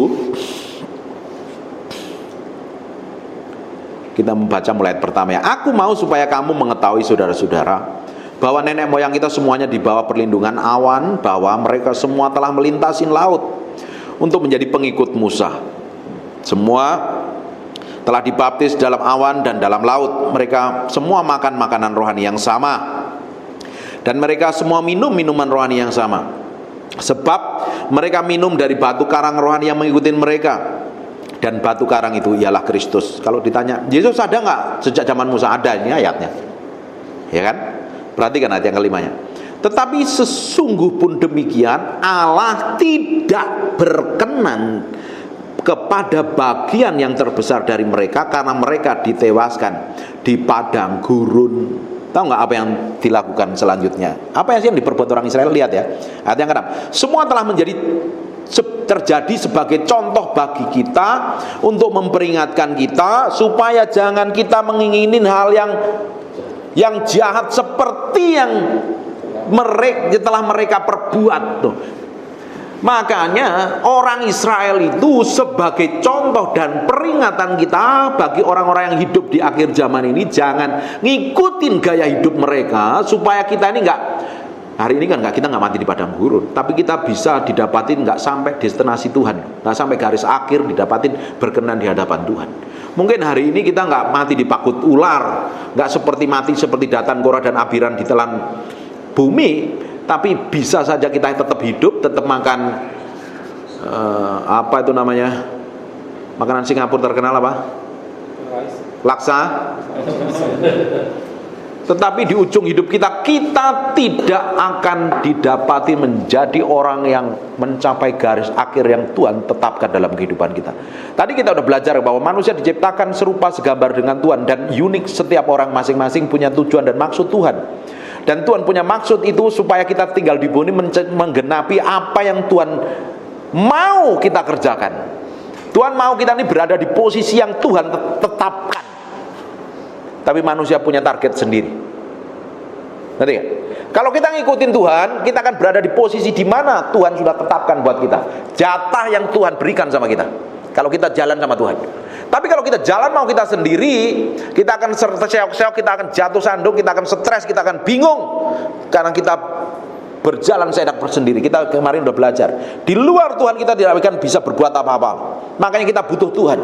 Kita membaca mulai ayat pertama ya. Aku mau supaya kamu mengetahui saudara-saudara, bahwa nenek moyang kita semuanya di bawah perlindungan awan, bahwa mereka semua telah melintasi laut untuk menjadi pengikut Musa. Semua telah dibaptis dalam awan dan dalam laut. Mereka semua makan makanan rohani yang sama, dan mereka semua minum minuman rohani yang sama, sebab mereka minum dari batu karang rohani yang mengikuti mereka, dan batu karang itu ialah Kristus. Kalau ditanya, Yesus ada nggak sejak zaman Musa? Ada, ini ayatnya, ya kan? Perhatikan ayat yang kelimanya. Tetapi sesungguh pun demikian, Allah tidak berkenan kepada bagian yang terbesar dari mereka, karena mereka ditewaskan di padang gurun. Tahu nggak apa yang dilakukan selanjutnya? Apa yang diperbuat orang Israel? Lihat ya, ayat yang ke-6. Semua telah terjadi sebagai contoh bagi kita, untuk memperingatkan kita supaya jangan kita menginginin hal yang jahat seperti yang telah mereka perbuat tuh. Makanya orang Israel itu sebagai contoh dan peringatan kita bagi orang-orang yang hidup di akhir zaman ini, jangan ngikutin gaya hidup mereka, supaya kita ini hari ini kan kita nggak mati di padang gurun, tapi kita bisa didapatin nggak sampai destinasi Tuhan, nggak sampai garis akhir, didapatin berkenan di hadapan Tuhan. Mungkin hari ini kita nggak mati dipakut ular, nggak mati seperti Datan, Korah dan Abiram ditelan bumi, tapi bisa saja kita tetap hidup, tetap makan apa itu namanya, makanan Singapura terkenal apa? Laksa. Tetapi di ujung hidup kita tidak akan didapati menjadi orang yang mencapai garis akhir yang Tuhan tetapkan dalam kehidupan kita. Tadi kita udah belajar bahwa manusia diciptakan serupa segambar dengan Tuhan, dan unik. Setiap orang masing-masing punya tujuan dan maksud Tuhan. Dan Tuhan punya maksud itu supaya kita tinggal di bumi menggenapi apa yang Tuhan mau kita kerjakan. Tuhan mau kita ini berada di posisi yang Tuhan tetapkan. Tapi manusia punya target sendiri. Ngerti gak? Kalau kita ngikutin Tuhan, kita akan berada di posisi di mana Tuhan sudah tetapkan buat kita. Jatah yang Tuhan berikan sama kita. Kalau kita jalan sama Tuhan. Tapi kalau kita jalan mau kita sendiri, kita akan terseok-seok, kita akan jatuh sandung, kita akan stres, kita akan bingung, karena kita berjalan seenak sendiri. Kita kemarin udah belajar, di luar Tuhan kita tidak akan bisa berbuat apa-apa. Makanya kita butuh Tuhan.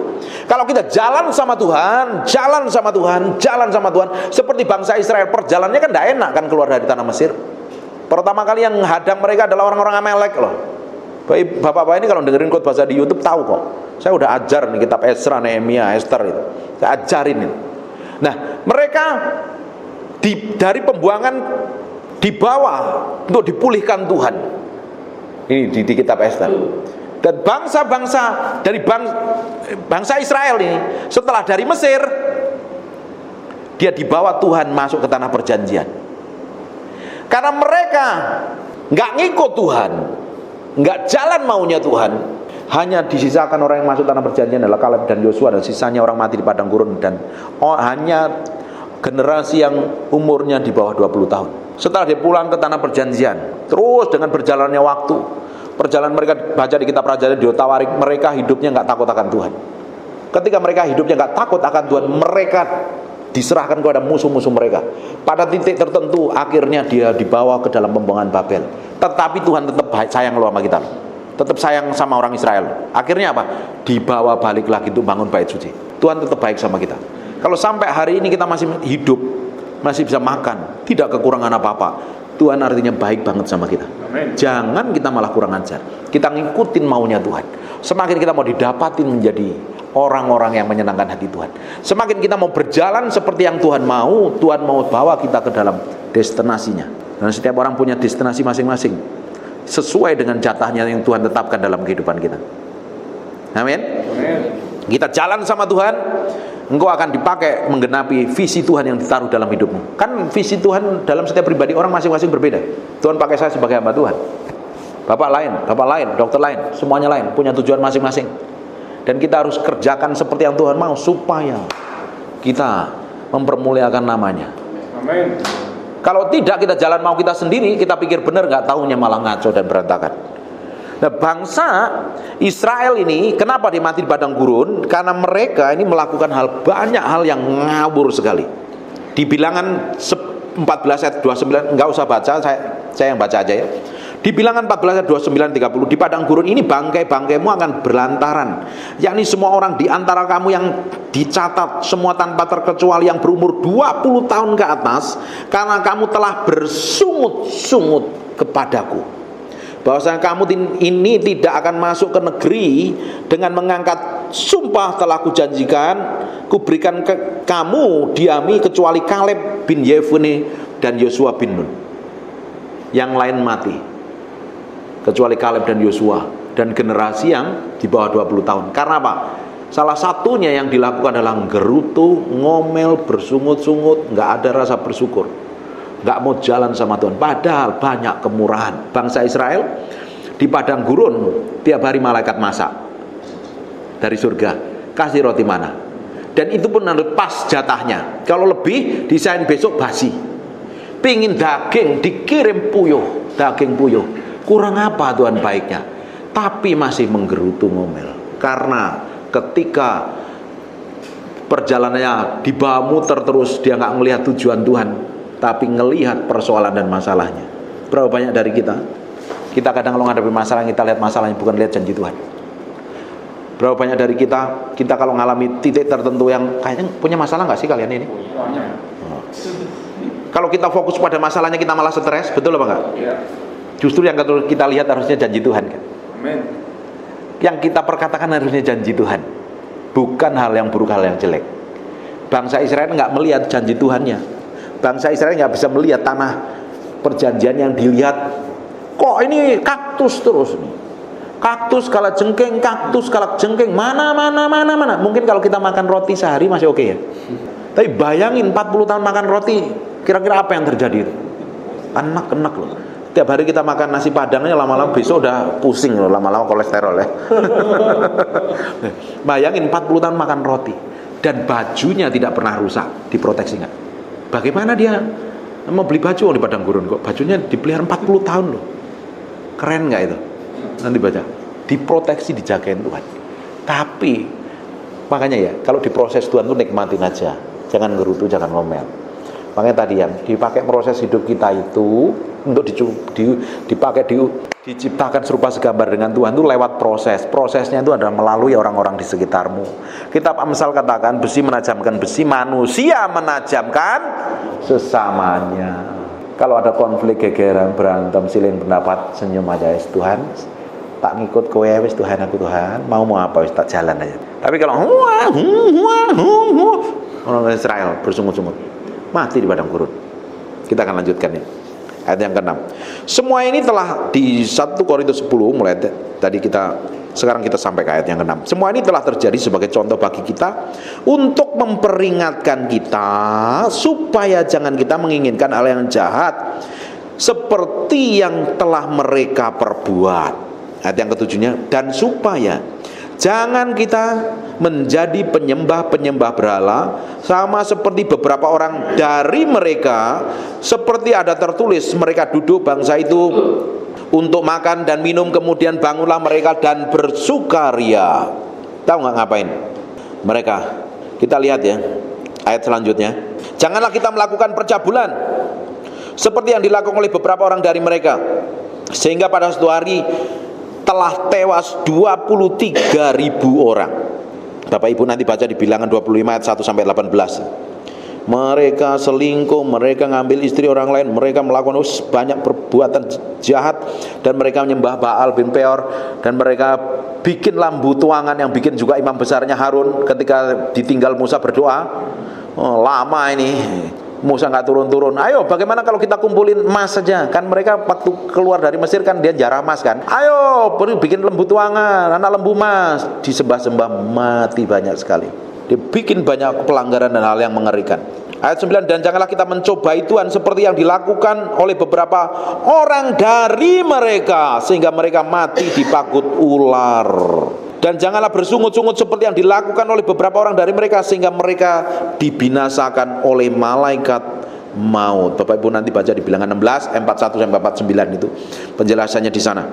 Kalau kita jalan sama Tuhan, seperti bangsa Israel, perjalanannya kan tidak enak kan keluar dari tanah Mesir. Pertama kali yang hadang mereka adalah orang-orang Amalek loh. Bapak-bapak ini kalau dengerin khotbah di YouTube tahu kok. Saya udah ajar nih kitab Esra, Nehemia, Esther itu. Saya ajarin itu. Nah, mereka dari pembuangan dibawa untuk dipulihkan Tuhan. Ini di kitab Esther. Dan bangsa-bangsa dari bangsa Israel ini, setelah dari Mesir, dia dibawa Tuhan masuk ke tanah perjanjian. Karena mereka nggak ngikut Tuhan, nggak jalan maunya Tuhan, Hanya disisakan orang yang masuk tanah perjanjian adalah Kaleb dan Yosua, dan sisanya orang mati di padang gurun, dan hanya generasi yang umurnya di bawah 20 tahun. Setelah dia pulang ke tanah perjanjian, terus dengan berjalannya waktu, perjalanan mereka baca di kitab Raja di Tawarik, mereka hidupnya nggak takut akan Tuhan. Ketika mereka hidupnya nggak takut akan Tuhan, mereka diserahkan kepada musuh-musuh mereka. Pada titik tertentu akhirnya dia dibawa ke dalam pembuangan Babel. Tetapi Tuhan tetap sayang sama kita, tetap sayang sama orang Israel. Akhirnya apa? Dibawa balik lagi untuk bangun bait suci. Tuhan tetap baik sama kita. Kalau sampai hari ini kita masih hidup, masih bisa makan, tidak kekurangan apa-apa, Tuhan artinya baik banget sama kita. Amen. Jangan kita malah kurang ajar. Kita ngikutin maunya Tuhan. Semakin kita mau didapatin menjadi orang-orang yang menyenangkan hati Tuhan, semakin kita mau berjalan seperti yang Tuhan mau, Tuhan mau bawa kita ke dalam destinasinya. Dan setiap orang punya destinasi masing-masing, sesuai dengan jatahnya yang Tuhan tetapkan dalam kehidupan kita. Amin. Kita jalan sama Tuhan, engkau akan dipakai menggenapi visi Tuhan yang ditaruh dalam hidupmu. Kan visi Tuhan dalam setiap pribadi orang masing-masing berbeda. Tuhan pakai saya sebagai hamba Tuhan, bapak lain, dokter lain, semuanya lain, punya tujuan masing-masing. Dan kita harus kerjakan seperti yang Tuhan mau, supaya kita mempermuliakan namanya. Amin. Kalau tidak, kita jalan mau kita sendiri, kita pikir benar, nggak tahunya malah ngaco dan berantakan. Nah, bangsa Israel ini kenapa dia mati di padang gurun? Karena mereka ini melakukan banyak hal yang ngawur sekali. Di Bilangan 14 ayat 29, nggak usah baca, saya yang baca aja ya. Di Bilangan 14 ayat 29 30, di padang gurun ini bangkai-bangkaimu akan berlantaran, yakni semua orang di antara kamu yang dicatat, semua tanpa terkecuali yang berumur 20 tahun ke atas, karena kamu telah bersungut-sungut kepadaku, bahwasanya kamu ini tidak akan masuk ke negeri dengan mengangkat sumpah telah kujanjikan, kuberikan ke kamu diami, kecuali Kaleb bin Yefune dan Yosua bin Nun. Yang lain mati, kecuali Kaleb dan Yosua dan generasi yang di bawah 20 tahun. Karena apa? Salah satunya yang dilakukan adalah gerutu, ngomel, bersungut-sungut, nggak ada rasa bersyukur, nggak mau jalan sama Tuhan. Padahal banyak kemurahan. Bangsa Israel di padang gurun tiap hari malaikat masak dari surga, kasih roti mana, dan itu pun harus pas jatahnya. Kalau lebih disain besok basi. Pingin daging dikirim puyuh, daging puyuh. Kurang apa Tuhan baiknya? Tapi masih menggerutu ngomel. Karena ketika perjalanannya dibawa muter terus, dia nggak ngelihat tujuan Tuhan, tapi ngelihat persoalan dan masalahnya. Berapa banyak dari kita kadang kalau menghadapi masalah, kita lihat masalahnya, bukan lihat janji Tuhan. Berapa banyak dari kita kalau mengalami titik tertentu yang kayaknya punya masalah nggak sih kalian ini? Kalau kita fokus pada masalahnya, kita malah stres, betul apa enggak? Iya. Justru yang kita lihat harusnya janji Tuhan kan? Amin. Yang kita perkatakan harusnya janji Tuhan, bukan hal yang buruk, hal yang jelek. Bangsa Israel nggak melihat janji Tuhannya. Bangsa Israel nggak bisa melihat tanah perjanjian yang dilihat. Kok ini kaktus terus nih? Kaktus kala jengking, kaktus kala jengking, mana. Mungkin kalau kita makan roti sehari masih oke ya. Tapi bayangin 40 tahun makan roti, kira-kira apa yang terjadi itu? Enak loh. Tiap hari kita makan nasi padangnya, lama-lama besok udah pusing loh, lama-lama kolesterol ya. Bayangin 40 tahun makan roti dan bajunya tidak pernah rusak, diproteksi nggak? Bagaimana dia mau beli baju di padang gurun kok bajunya dipelihara 40 tahun loh? Keren nggak itu? Nanti baca, diproteksi, dijagain Tuhan. Tapi makanya ya, kalau diproses Tuhan tuh nikmatin aja, jangan ngerutu, jangan ngomel. Makanya tadi yang dipakai proses hidup kita itu untuk diciptakan serupa segambar dengan Tuhan itu lewat proses. Prosesnya itu adalah melalui orang-orang di sekitarmu. Kitab Amsal katakan, besi menajamkan besi, manusia menajamkan sesamanya. Kalau ada konflik, gegeran, berantem, silin pendapat, senyum aja, Tuhan tak ngikut kowe wis, Tuhan aku Tuhan, mau apa wis, tak jalan aja. Tapi kalau orang Israel bersungut-sungut, mati di padang gurun. Kita akan lanjutkan ya. Ayat yang ke-6. Semua ini telah di 1 Korintus 10 mulai tadi sekarang kita sampai ke ayat yang ke-6. Semua ini telah terjadi sebagai contoh bagi kita untuk memperingatkan kita supaya jangan kita menginginkan hal yang jahat seperti yang telah mereka perbuat. Ayat yang ketujuhnya, dan supaya jangan kita menjadi penyembah-penyembah berhala sama seperti beberapa orang dari mereka, seperti ada tertulis, mereka duduk bangsa itu untuk makan dan minum, kemudian bangunlah mereka dan bersukaria. Tahu nggak ngapain mereka? Kita lihat ya ayat selanjutnya. Janganlah kita melakukan percabulan seperti yang dilakukan oleh beberapa orang dari mereka, sehingga pada suatu hari telah tewas 23.000 orang. Bapak Ibu nanti baca di Bilangan 25 ayat 1 sampai 18. Mereka selingkuh, mereka ngambil istri orang lain, mereka melakukan banyak perbuatan jahat, dan mereka menyembah Baal bin Peor, dan mereka bikin lambu tuangan yang bikin juga imam besarnya Harun ketika ditinggal Musa berdoa. Lama ini Musa nggak turun-turun. Ayo, bagaimana kalau kita kumpulin emas saja? Kan mereka waktu keluar dari Mesir kan dia jarah emas kan. Ayo, bikin lembu tuangan, anak lembu emas, disembah-sembah, mati banyak sekali. Dia bikin banyak pelanggaran dan hal yang mengerikan. Ayat 9, dan janganlah kita mencobai Tuhan seperti yang dilakukan oleh beberapa orang dari mereka, sehingga mereka mati dipagut ular. Dan janganlah bersungut-sungut seperti yang dilakukan oleh beberapa orang dari mereka, sehingga mereka dibinasakan oleh malaikat maut. Bapak Ibu nanti baca di Bilangan 16 41 sampai 49 itu penjelasannya di sana.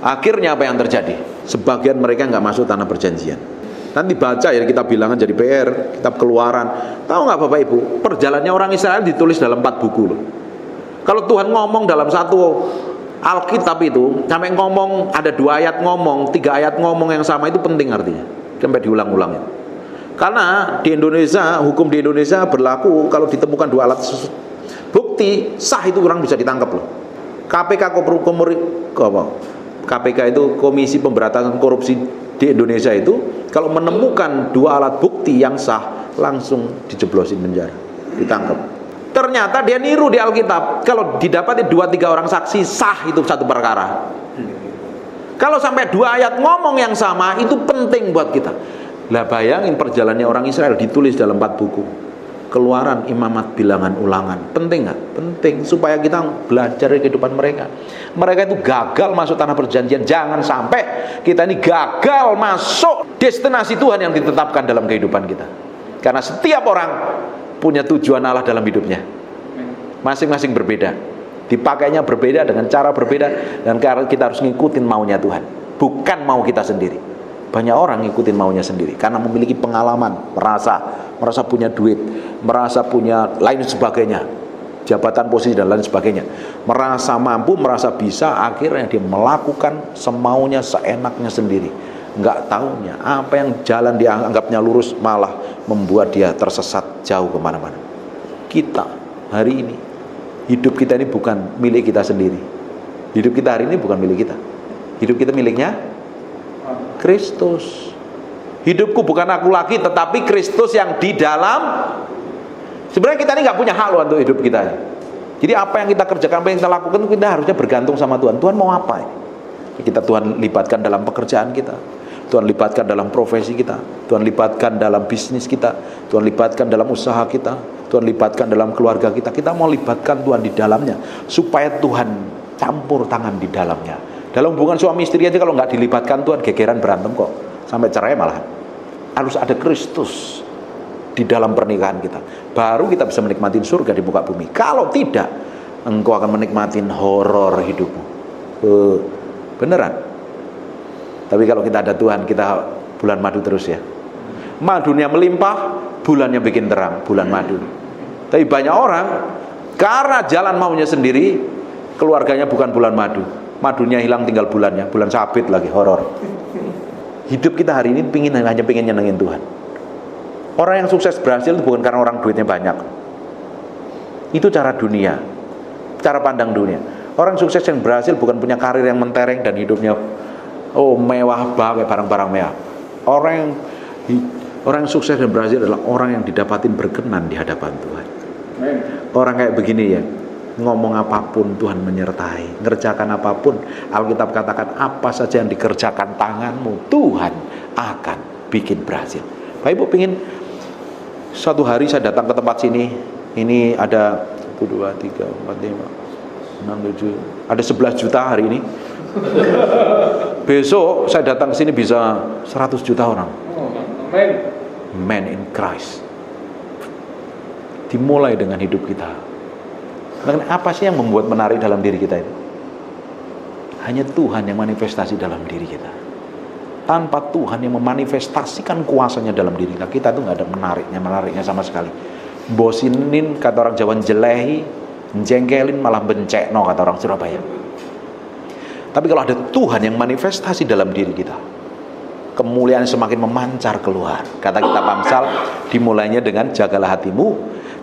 Akhirnya apa yang terjadi? Sebagian mereka nggak masuk tanah perjanjian. Nanti baca ya kitab Bilangan jadi PR, kitab Keluaran. Tahu nggak Bapak Ibu? Perjalanannya orang Israel ditulis dalam 4 buku loh. Kalau Tuhan ngomong dalam satu Alkitab itu sampai ngomong ada 2 ayat ngomong, 3 ayat ngomong yang sama, itu penting artinya. Sampai diulang-ulang ya. Karena di Indonesia, hukum di Indonesia berlaku kalau ditemukan 2 alat bukti sah itu orang bisa ditangkap loh. KPK itu Komisi Pemberantasan Korupsi di Indonesia itu kalau menemukan 2 alat bukti yang sah langsung dijeblosin penjara, ditangkap. Ternyata dia niru di Alkitab. Kalau didapati 2-3 orang saksi, sah itu satu perkara. Kalau sampai 2 ayat ngomong yang sama, itu penting buat kita. Lah bayangin perjalanannya orang Israel ditulis dalam 4 buku. Keluaran, Imamat, Bilangan, Ulangan. Penting nggak? Penting supaya kita belajar dari kehidupan mereka. Mereka itu gagal masuk tanah perjanjian. Jangan sampai kita ini gagal masuk destinasi Tuhan yang ditetapkan dalam kehidupan kita. Karena setiap orang punya tujuan Allah dalam hidupnya, masing-masing berbeda, dipakainya berbeda, dengan cara berbeda, dan kita harus ngikutin maunya Tuhan, bukan mau kita sendiri. Banyak orang ngikutin maunya sendiri karena memiliki pengalaman, merasa punya duit, merasa punya lain sebagainya, jabatan, posisi dan lain sebagainya, merasa mampu, merasa bisa, akhirnya dia melakukan semaunya, seenaknya sendiri. Enggak tahunya apa yang jalan dia anggapnya lurus malah membuat dia tersesat jauh kemana-mana. Kita hari ini, hidup kita ini bukan milik kita sendiri. Hidup kita hari ini bukan milik kita. Hidup kita miliknya Kristus. Hidupku bukan aku lagi, tetapi Kristus yang di dalam. Sebenarnya kita ini nggak punya hak loh untuk hidup kita. Jadi apa yang kita kerjakan, apa yang kita lakukan, kita harusnya bergantung sama Tuhan. Tuhan mau apa ini? Kita Tuhan libatkan dalam pekerjaan kita, Tuhan libatkan dalam profesi kita, Tuhan libatkan dalam bisnis kita, Tuhan libatkan dalam usaha kita, Tuhan libatkan dalam keluarga kita. Kita mau libatkan Tuhan di dalamnya supaya Tuhan campur tangan di dalamnya. Dalam hubungan suami istri aja kalau nggak dilibatkan Tuhan, gegeran berantem kok, sampai cerai malahan. Harus ada Kristus di dalam pernikahan kita, baru kita bisa menikmati surga di muka bumi. Kalau tidak, engkau akan menikmati horor hidupmu. Beneran. Tapi kalau kita ada Tuhan, kita bulan madu terus ya. Madunya melimpah, bulannya bikin terang, bulan madu. Tapi banyak orang karena jalan maunya sendiri, keluarganya bukan bulan madu, madunya hilang, tinggal bulannya, bulan sabit lagi, horor. Hidup kita hari ini hanya pengen nyenengin Tuhan. Orang yang sukses berhasil itu bukan karena orang duitnya banyak. Itu cara dunia, cara pandang dunia. Orang sukses yang berhasil bukan punya karir yang mentereng dan hidupnya mewah banget, barang-barang mewah. Orang yang sukses dan berhasil adalah orang yang didapatin berkenan di hadapan Tuhan. Orang kayak begini ya, ngomong apapun Tuhan menyertai, ngerjakan apapun. Alkitab katakan apa saja yang dikerjakan tanganmu, Tuhan akan bikin berhasil. Bapak Ibu pingin suatu hari saya datang ke tempat sini, ini ada 1, 2, 3, 4, 5, 6, 7, ada 11 juta hari ini. Besok saya datang ke sini bisa 100 juta orang. Amen. Man in Christ. Dimulai dengan hidup kita. Dan apa sih yang membuat menarik dalam diri kita itu? Hanya Tuhan yang manifestasi dalam diri kita. Tanpa Tuhan yang memanifestasikan kuasanya dalam diri kita, kita tuh nggak ada menariknya sama sekali. Bosinin, kata orang Jawa, jelehi, jengkelin, malah bencekno, kata orang Surabaya. Tapi kalau ada Tuhan yang manifestasi dalam diri kita, kemuliaan semakin memancar keluar. Kata kitab Amsal, dimulainya dengan jagalah hatimu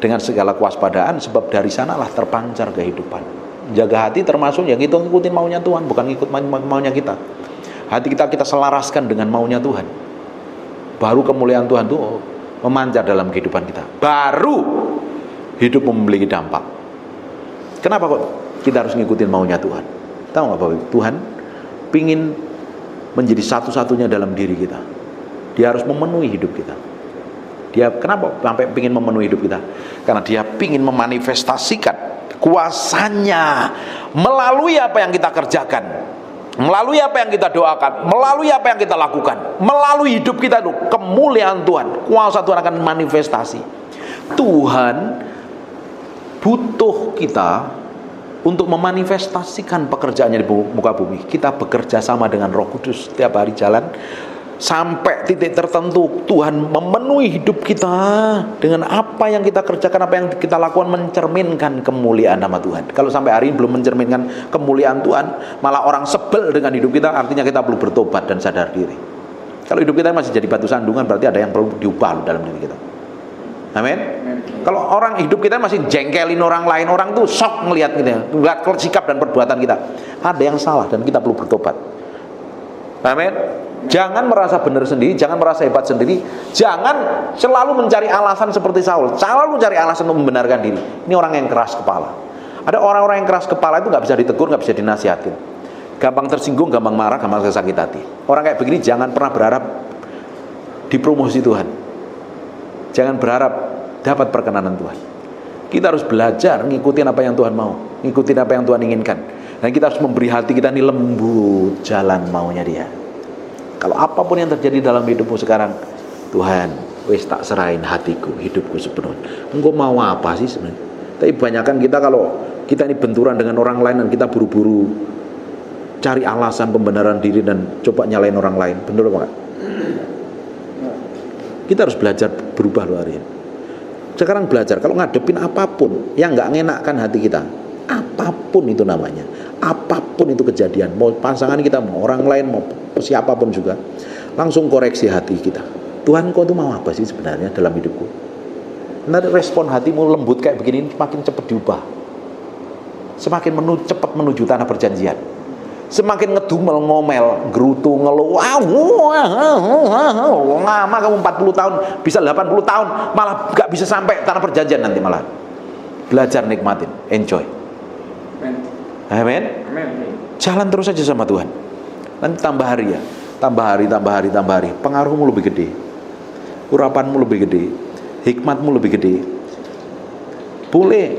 dengan segala kewaspadaan, sebab dari sanalah terpancar kehidupan. Jaga hati termasuk yang itu ngikutin maunya Tuhan, bukan ngikut maunya kita. Hati kita selaraskan dengan maunya Tuhan. Baru kemuliaan Tuhan itu memancar dalam kehidupan kita. Baru hidup memiliki dampak. Kenapa kok kita harus ngikutin maunya Tuhan? Tahu nggak Bapak? Tuhan pingin menjadi satu-satunya dalam diri kita. Dia harus memenuhi hidup kita. Dia kenapa sampai pingin memenuhi hidup kita? Karena dia pingin memanifestasikan kuasanya melalui apa yang kita kerjakan, melalui apa yang kita doakan, melalui apa yang kita lakukan, melalui hidup kita itu kemuliaan Tuhan, kuasa Tuhan akan manifestasi. Tuhan butuh kita untuk memanifestasikan pekerjaannya di muka bumi. Kita bekerja sama dengan Roh Kudus setiap hari jalan sampai titik tertentu. Tuhan memenuhi hidup kita dengan apa yang kita kerjakan, apa yang kita lakukan mencerminkan kemuliaan nama Tuhan. Kalau sampai hari ini belum mencerminkan kemuliaan Tuhan, malah orang sebel dengan hidup kita, artinya kita perlu bertobat dan sadar diri. Kalau hidup kita masih jadi batu sandungan, berarti ada yang perlu diubah dalam diri kita. Amin. Kalau orang hidup kita masih jengkelin orang lain, orang tuh shock ngelihat kita, ngelihat sikap dan perbuatan kita, ada yang salah dan kita perlu bertobat. Amin. Jangan merasa benar sendiri, jangan merasa hebat sendiri, jangan selalu mencari alasan seperti Saul, selalu mencari alasan untuk membenarkan diri. Ini orang yang keras kepala. Ada orang-orang yang keras kepala itu nggak bisa ditegur, nggak bisa dinasihatin, gampang tersinggung, gampang marah, gampang sakit hati. Orang kayak begini jangan pernah berharap dipromosi Tuhan. Jangan berharap dapat perkenanan Tuhan. Kita harus belajar ngikutin apa yang Tuhan mau, ngikutin apa yang Tuhan inginkan. Dan kita harus memberi hati kita ini lembut jalan maunya Dia. Kalau apapun yang terjadi dalam hidupmu sekarang, Tuhan, wis tak serahin hatiku, hidupku sepenuhnya. Engkau mau apa sih sebenarnya? Tapi kebanyakan kita kalau kita ini benturan dengan orang lain dan kita buru-buru cari alasan pembenaran diri dan coba nyalain orang lain, benar apa enggak? Kita harus belajar berubah loh hari ini. Sekarang belajar, kalau ngadepin apapun yang nggak ngenakkan hati kita, apapun itu namanya, apapun itu kejadian, mau pasangan kita, mau orang lain, mau siapapun juga, langsung koreksi hati kita. Tuhan, kau tuh mau apa sih sebenarnya dalam hidupku? Nanti respon hatimu lembut kayak begini, semakin cepat diubah, semakin cepat menuju tanah perjanjian. Semakin ngedumel, ngomel, gerutu, ngeluh, lama kamu 40 tahun, bisa 80 tahun, malah gak bisa sampai tanah perjanjian nanti malah. Belajar nikmatin, enjoy. Amin. Jalan terus aja sama Tuhan. Nanti tambah hari ya, tambah hari. Pengaruhmu lebih gede, urapanmu lebih gede, hikmatmu lebih gede. Boleh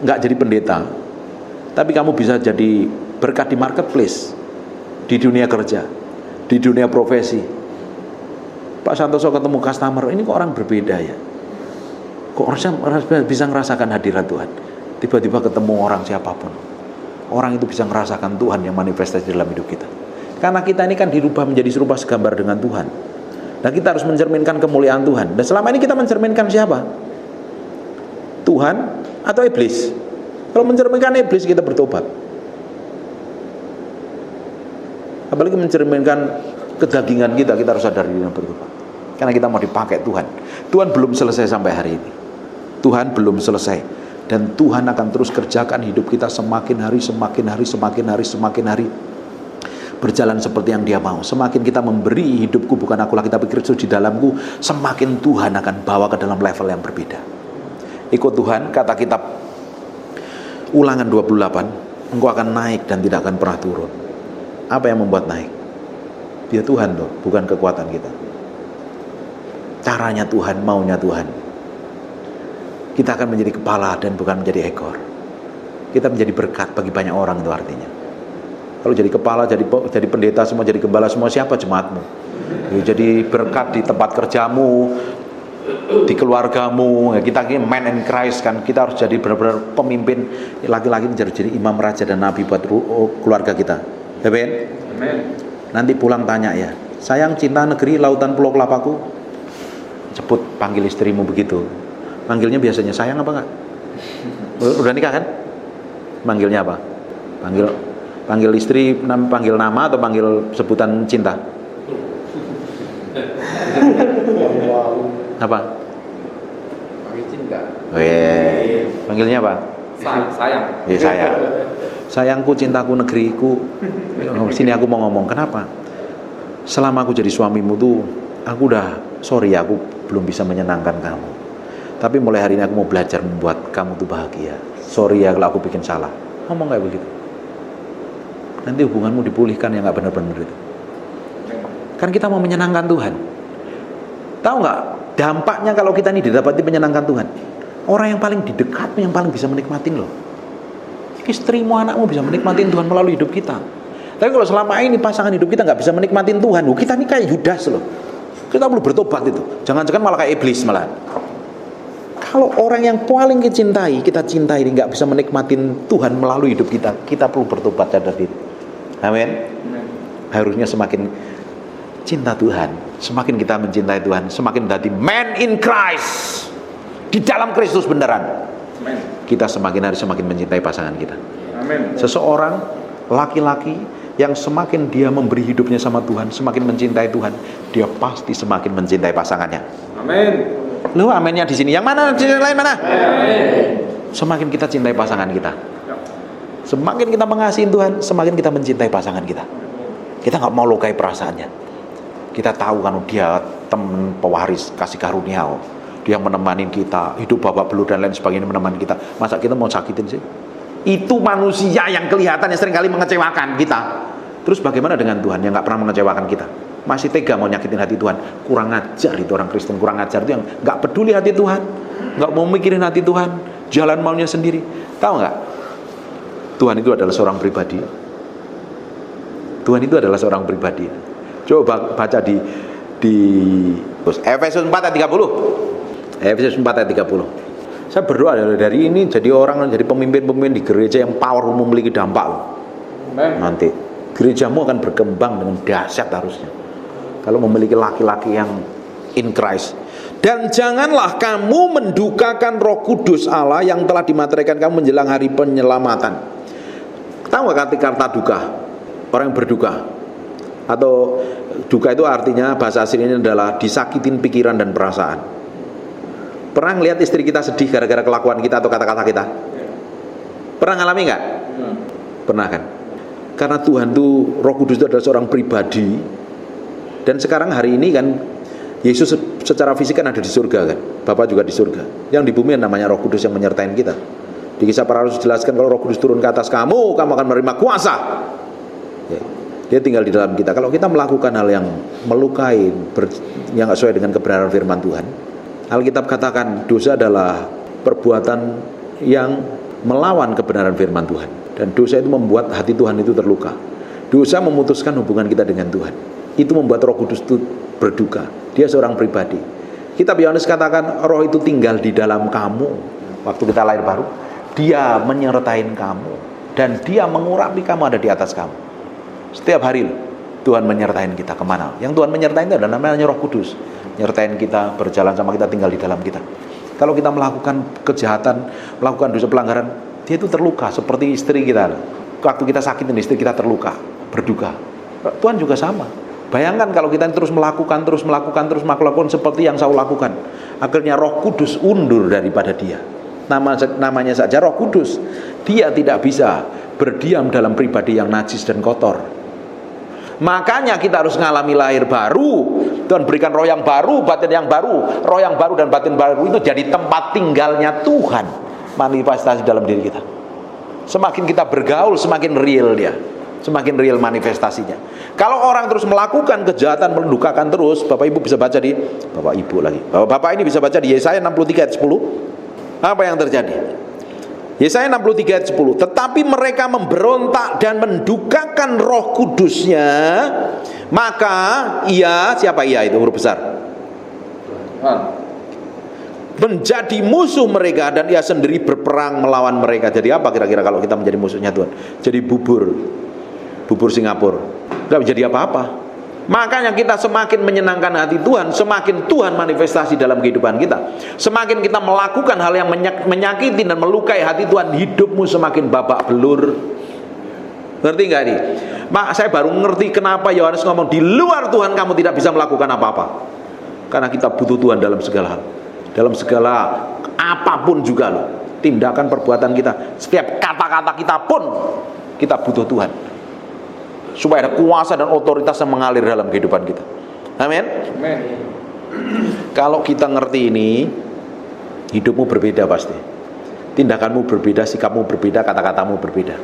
gak jadi pendeta, tapi kamu bisa jadi berkat di marketplace, di dunia kerja, di dunia profesi. Pak Santoso ketemu customer, ini kok orang berbeda ya? Kok orang bisa ngerasakan hadirat Tuhan? Tiba-tiba ketemu orang siapapun, orang itu bisa ngerasakan Tuhan yang manifestasi dalam hidup kita. Karena kita ini kan dirubah menjadi serupa segambar dengan Tuhan. Dan kita harus mencerminkan kemuliaan Tuhan. Dan selama ini kita mencerminkan siapa? Tuhan atau iblis? Kalau mencerminkan iblis, kita bertobat. Apalagi mencerminkan kedagingan kita harus sadar diri dan bertobat. Karena kita mau dipakai Tuhan. Tuhan belum selesai sampai hari ini. Tuhan belum selesai. Dan Tuhan akan terus kerjakan hidup kita semakin hari berjalan seperti yang Dia mau. Semakin kita memberi hidupku bukan aku lagi tapi Kristus di dalamku, semakin Tuhan akan bawa ke dalam level yang berbeda. Ikut Tuhan, kata kitab Ulangan 28, engkau akan naik dan tidak akan pernah turun. Apa yang membuat naik? Dia Tuhan loh, bukan kekuatan kita. Caranya Tuhan, maunya Tuhan. Kita akan menjadi kepala dan bukan menjadi ekor. Kita menjadi berkat bagi banyak orang, itu artinya. Kalau jadi kepala, jadi pendeta semua, jadi gembala semua, siapa jemaatmu? Jadi berkat di tempat kerjamu, di keluargamu. Kita ini man in Christ kan, kita harus jadi benar-benar pemimpin laki-laki, jadi imam, raja dan nabi buat keluarga kita. Amen. Amen. Nanti pulang tanya ya, sayang cinta negeri lautan pulau kelapaku, sebut panggil istrimu begitu. Panggilnya biasanya sayang apa enggak? Udah nikah kan? Panggilnya apa? Panggil istri, panggil nama atau panggil sebutan cinta? Apa? Panggil cinta. Panggilnya apa? Sayang. Ya sayang. Sayangku, cintaku, negeriku. Sini aku mau ngomong. Kenapa? Selama aku jadi suamimu tuh, aku aku belum bisa menyenangkan kamu. Tapi mulai hari ini aku mau belajar membuat kamu tuh bahagia. Sorry ya kalau aku bikin salah. Ngomong kayak begitu. Nanti hubunganmu dipulihkan yang nggak benar-benar itu. Kan kita mau menyenangkan Tuhan. Tahu nggak dampaknya kalau kita ini didapati menyenangkan Tuhan? Orang yang paling di dekatmu yang paling bisa menikmatin loh. Istrimu, anakmu bisa menikmatin Tuhan melalui hidup kita. Tapi kalau selama ini pasangan hidup kita nggak bisa menikmatin Tuhan, kita ini kayak Yudas loh. Kita perlu bertobat itu. Jangan-jangan malah kayak iblis malah. Kalau orang yang paling kita cintai nggak bisa menikmatin Tuhan melalui hidup kita perlu bertobat, sadar diri. Amin. Harusnya semakin cinta Tuhan, semakin kita mencintai Tuhan, semakin menjadi man in Christ, di dalam Kristus beneran. Amen. Kita semakin hari semakin mencintai pasangan kita. Amen. Seseorang laki-laki yang semakin dia memberi hidupnya sama Tuhan, semakin mencintai Tuhan, dia pasti semakin mencintai pasangannya. Amin. Lu amennya di sini. Yang mana? Di sini lain mana? Amen. Semakin kita cintai pasangan kita, semakin kita mengasihi Tuhan, semakin kita mencintai pasangan kita. Kita nggak mau lukai perasaannya. Kita tahu kan dia teman pewaris kasih karunia, dia menemani kita, hidup babak belur dan lain sebagainya, menemani kita. Masa kita mau sakitin sih? Itu manusia yang kelihatan yang seringkali mengecewakan kita. Terus bagaimana dengan Tuhan yang nggak pernah mengecewakan kita? Masih tega mau nyakitin hati Tuhan? Kurang ajar itu orang Kristen, kurang ajar itu yang nggak peduli hati Tuhan, nggak mau mikirin hati Tuhan, jalan maunya sendiri. Tahu nggak? Tuhan itu adalah seorang pribadi. Tuhan itu adalah seorang pribadi. Coba baca di Efesus 4 ayat 30. Efesus 4 ayat 30. Saya berdoa dari ini jadi orang, jadi pemimpin-pemimpin di gereja yang power, memiliki dampak. Amen. Nanti gerejamu akan berkembang dengan dahsyat harusnya kalau memiliki laki-laki yang in Christ. Dan janganlah kamu mendukakan Roh Kudus Allah yang telah dimateraikan kamu menjelang hari penyelamatan. Tahu nggak arti kata duka? Orang yang berduka. Atau duka itu artinya bahasa aslinya adalah disakitin pikiran dan perasaan. Pernah ngelihat istri kita sedih gara-gara kelakuan kita atau kata-kata kita? Pernah ngalami nggak? Pernah kan? Karena Tuhan itu, Roh Kudus itu adalah seorang pribadi. Dan sekarang hari ini kan Yesus secara fisik kan ada di surga kan, Bapa juga di surga. Yang di bumi namanya Roh Kudus yang menyertai kita. Di Kisah Para Rasul dijelaskan kalau Roh Kudus turun ke atas kamu akan menerima kuasa. Dia tinggal di dalam kita. Kalau kita melakukan hal yang melukai, yang nggak sesuai dengan kebenaran firman Tuhan, Alkitab katakan dosa adalah perbuatan yang melawan kebenaran firman Tuhan. Dan dosa itu membuat hati Tuhan itu terluka. Dosa memutuskan hubungan kita dengan Tuhan. Itu membuat Roh Kudus itu berduka. Dia seorang pribadi. Kitab Yohanes katakan Roh itu tinggal di dalam kamu. Waktu kita lahir baru, Dia menyertai kamu dan Dia mengurapi kamu, ada di atas kamu. Setiap hari Tuhan menyertai kita kemana? Yang Tuhan menyertai itu adalah namanya Roh Kudus. Nyertain kita, berjalan sama kita, tinggal di dalam kita. Kalau kita melakukan kejahatan, melakukan dosa pelanggaran, dia itu terluka seperti istri kita. Waktu kita sakitin istri kita terluka, berduka. Tuhan juga sama. Bayangkan kalau kita terus melakukan seperti yang Saul lakukan. Akhirnya Roh Kudus undur daripada dia. Namanya saja Roh Kudus. Dia tidak bisa berdiam dalam pribadi yang najis dan kotor. Makanya kita harus ngalami lahir baru. Tuhan berikan roh yang baru, batin yang baru. Roh yang baru dan batin baru itu jadi tempat tinggalnya Tuhan, manifestasi dalam diri kita. Semakin kita bergaul, semakin real dia, semakin real manifestasinya. Kalau orang terus melakukan kejahatan, mendukakan terus, Bapak Ibu bisa baca di Bapak Ibu lagi. Bapak ini bisa baca di Yesaya 63 ayat 10. Apa yang terjadi? Yesaya 63 ayat 10. Tetapi mereka memberontak dan mendukakan Roh Kudusnya, maka ia, siapa ia itu huruf besar? Menjadi musuh mereka, dan ia sendiri berperang melawan mereka. Jadi apa kira-kira kalau kita menjadi musuhnya Tuhan? Jadi bubur Singapura, nggak jadi apa-apa. Makanya kita semakin menyenangkan hati Tuhan, semakin Tuhan manifestasi dalam kehidupan kita. Semakin kita melakukan hal yang menyakiti dan melukai hati Tuhan, hidupmu semakin babak belur. Ngerti nggak ini? Saya baru ngerti kenapa Yohanes ngomong di luar Tuhan kamu tidak bisa melakukan apa-apa. Karena kita butuh Tuhan dalam segala hal, dalam segala apapun juga loh. Tindakan perbuatan kita, setiap kata-kata kita pun kita butuh Tuhan, supaya ada kuasa dan otoritas yang mengalir dalam kehidupan kita. Amin. Kalau kita ngerti ini, hidupmu berbeda pasti. Tindakanmu berbeda, sikapmu berbeda, kata-katamu berbeda.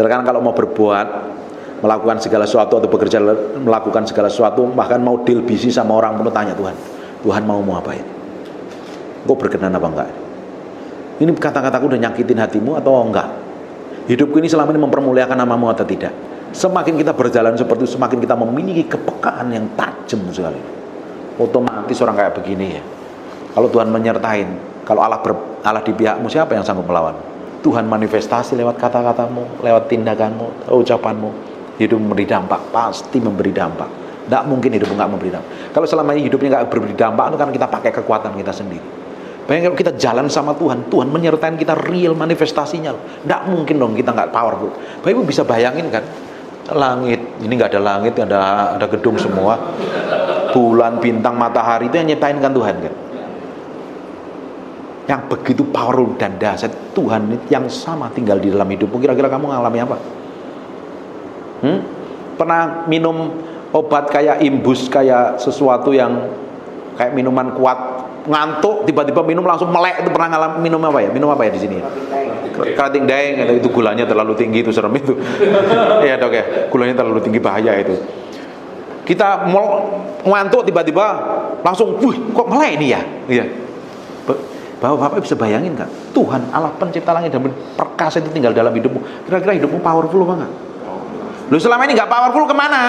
Terkadang kalau mau berbuat, melakukan segala sesuatu atau bekerja melakukan segala sesuatu, bahkan mau deal bisnis sama orang pun tanya Tuhan mau apain? Kok berkenan apa enggak? Ini kata-kataku udah nyakitin hatimu atau enggak? Hidupku ini selama ini mempermuliakan namamu atau tidak? Semakin kita berjalan seperti itu, semakin kita memiliki kepekaan yang tajam sekali. Otomatis orang kayak begini ya. Kalau Tuhan menyertain, kalau Allah di pihakmu, siapa yang sanggup melawan? Tuhan manifestasi lewat kata-katamu, lewat tindakanmu, ucapanmu. Hidup memberi dampak, pasti memberi dampak. Tidak mungkin hidupmu nggak memberi dampak. Kalau selama ini hidupnya nggak memberi dampak, itu kan kita pakai kekuatan kita sendiri. Bayangkan kalau kita jalan sama Tuhan, Tuhan menyertain kita real manifestasinya. Tidak mungkin dong kita nggak powerful. Bapak Ibu bisa bayangin kan? Langit, ini nggak ada langit, ada gedung semua. Bulan, bintang, matahari itu yang nyiptain kan Tuhan kan. Yang begitu powerful dan dahsyat Tuhan yang sama tinggal di dalam hidupmu. Kira-kira kamu ngalami apa? Pernah minum obat kayak imbus, kayak sesuatu yang kayak minuman kuat, ngantuk, tiba-tiba minum langsung melek, itu pernah ngalamin? Minum apa ya? Minum apa ya di sini? Kerating daeng, itu gulanya terlalu tinggi, itu serem itu. Iya dok ya, gulanya terlalu tinggi, bahaya itu. Kita mau ngantuk tiba-tiba langsung, kok melek ini ya? Iya. Bapak bisa bayangin kan? Tuhan Allah pencipta langit dan perkasa itu tinggal dalam hidupmu. Kira-kira hidupmu powerful apa enggak? Lu selama ini nggak powerful kemana?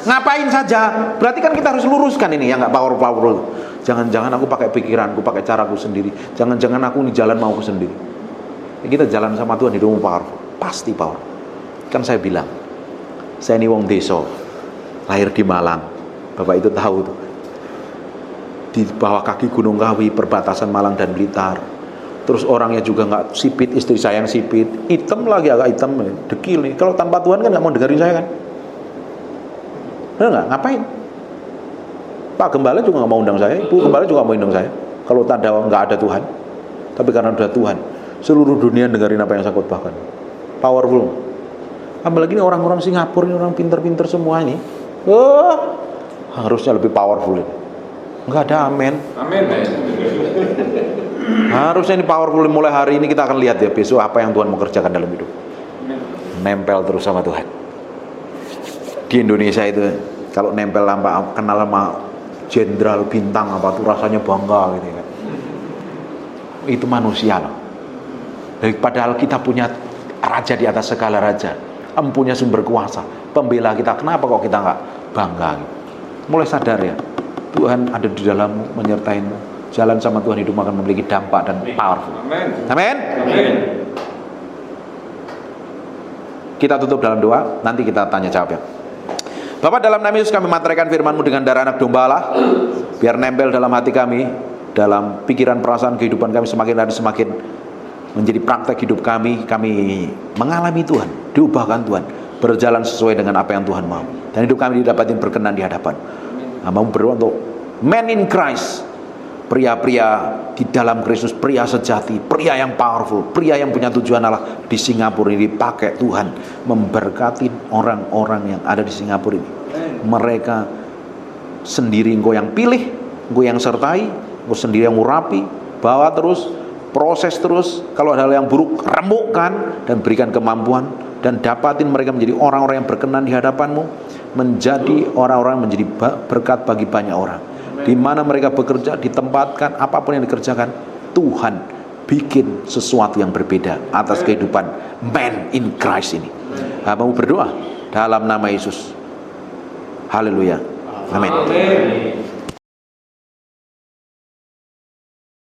Ngapain saja? Berarti kan kita harus luruskan ini yang nggak powerful. Jangan-jangan aku pakai pikiranku, pakai caraku sendiri. Jangan-jangan aku ini jalan mauku sendiri. Kita jalan sama Tuhan, hidupmu powerful, pasti powerful. Kan saya bilang, saya ini wong desa, lahir di Malang. Bapak itu tahu tuh. Di bawah kaki Gunung Kawi, perbatasan Malang dan Blitar. Terus orangnya juga nggak sipit, istri saya yang sipit, hitam lagi, agak hitam, dekil nih. Kalau tanpa Tuhan kan nggak mau dengerin saya kan? Benar nggak? Ngapain? Pak Gembala juga nggak mau undang saya, Ibu Gembala juga nggak mau undang saya. Kalau tanda nggak ada Tuhan, tapi karena ada Tuhan, seluruh dunia dengerin apa yang saya khotbahkan. Powerful. Apalagi ini orang-orang Singapura, ini orang pinter-pinter semua ini. Harusnya lebih powerful ini. Enggak ada, amin. Amin. Harusnya ini powerful. Mulai hari ini kita akan lihat ya besok apa yang Tuhan mau kerjakan dalam hidup. Nempel terus sama Tuhan. Di Indonesia itu kalau nempel sama, kenal sama jenderal bintang apa tuh rasanya bangga gitu kan. Itu manusia loh. Padahal kita punya raja di atas segala raja, empunya sumber kuasa, pembela kita. Kenapa kok kita nggak bangga gitu? Mulai sadar ya, Tuhan ada di dalammu, menyertaimu. Jalan sama Tuhan, hidup akan memiliki dampak dan powerful. Amin. Kita tutup dalam doa, nanti kita tanya jawab ya. Bapak, dalam nama Yesus kami materaikan firman-Mu dengan darah anak domba Allah, biar nempel dalam hati kami, dalam pikiran, perasaan, kehidupan kami semakin hari semakin menjadi praktek hidup kami. Kami mengalami Tuhan, diubahkan Tuhan, berjalan sesuai dengan apa yang Tuhan mau, dan hidup kami didapatin berkenan di hadapan. Mau berdoa untuk men in Christ, pria-pria di dalam Kristus, pria sejati, pria yang powerful, pria yang punya tujuan Allah di Singapura ini. Dipakai Tuhan memberkati orang-orang yang ada di Singapura ini. Mereka sendiri Engkau yang pilih, Engkau yang sertai, Engkau sendiri yang urapi, bawa terus, proses terus. Kalau ada hal yang buruk, remukkan dan berikan kemampuan, dan dapatin mereka menjadi orang-orang yang berkenan di hadapan-Mu, menjadi orang-orang yang menjadi berkat bagi banyak orang. Di mana mereka bekerja, ditempatkan, apapun yang dikerjakan, Tuhan bikin sesuatu yang berbeda atas kehidupan man in Christ ini. Mau berdoa dalam nama Yesus. Haleluya. Amin.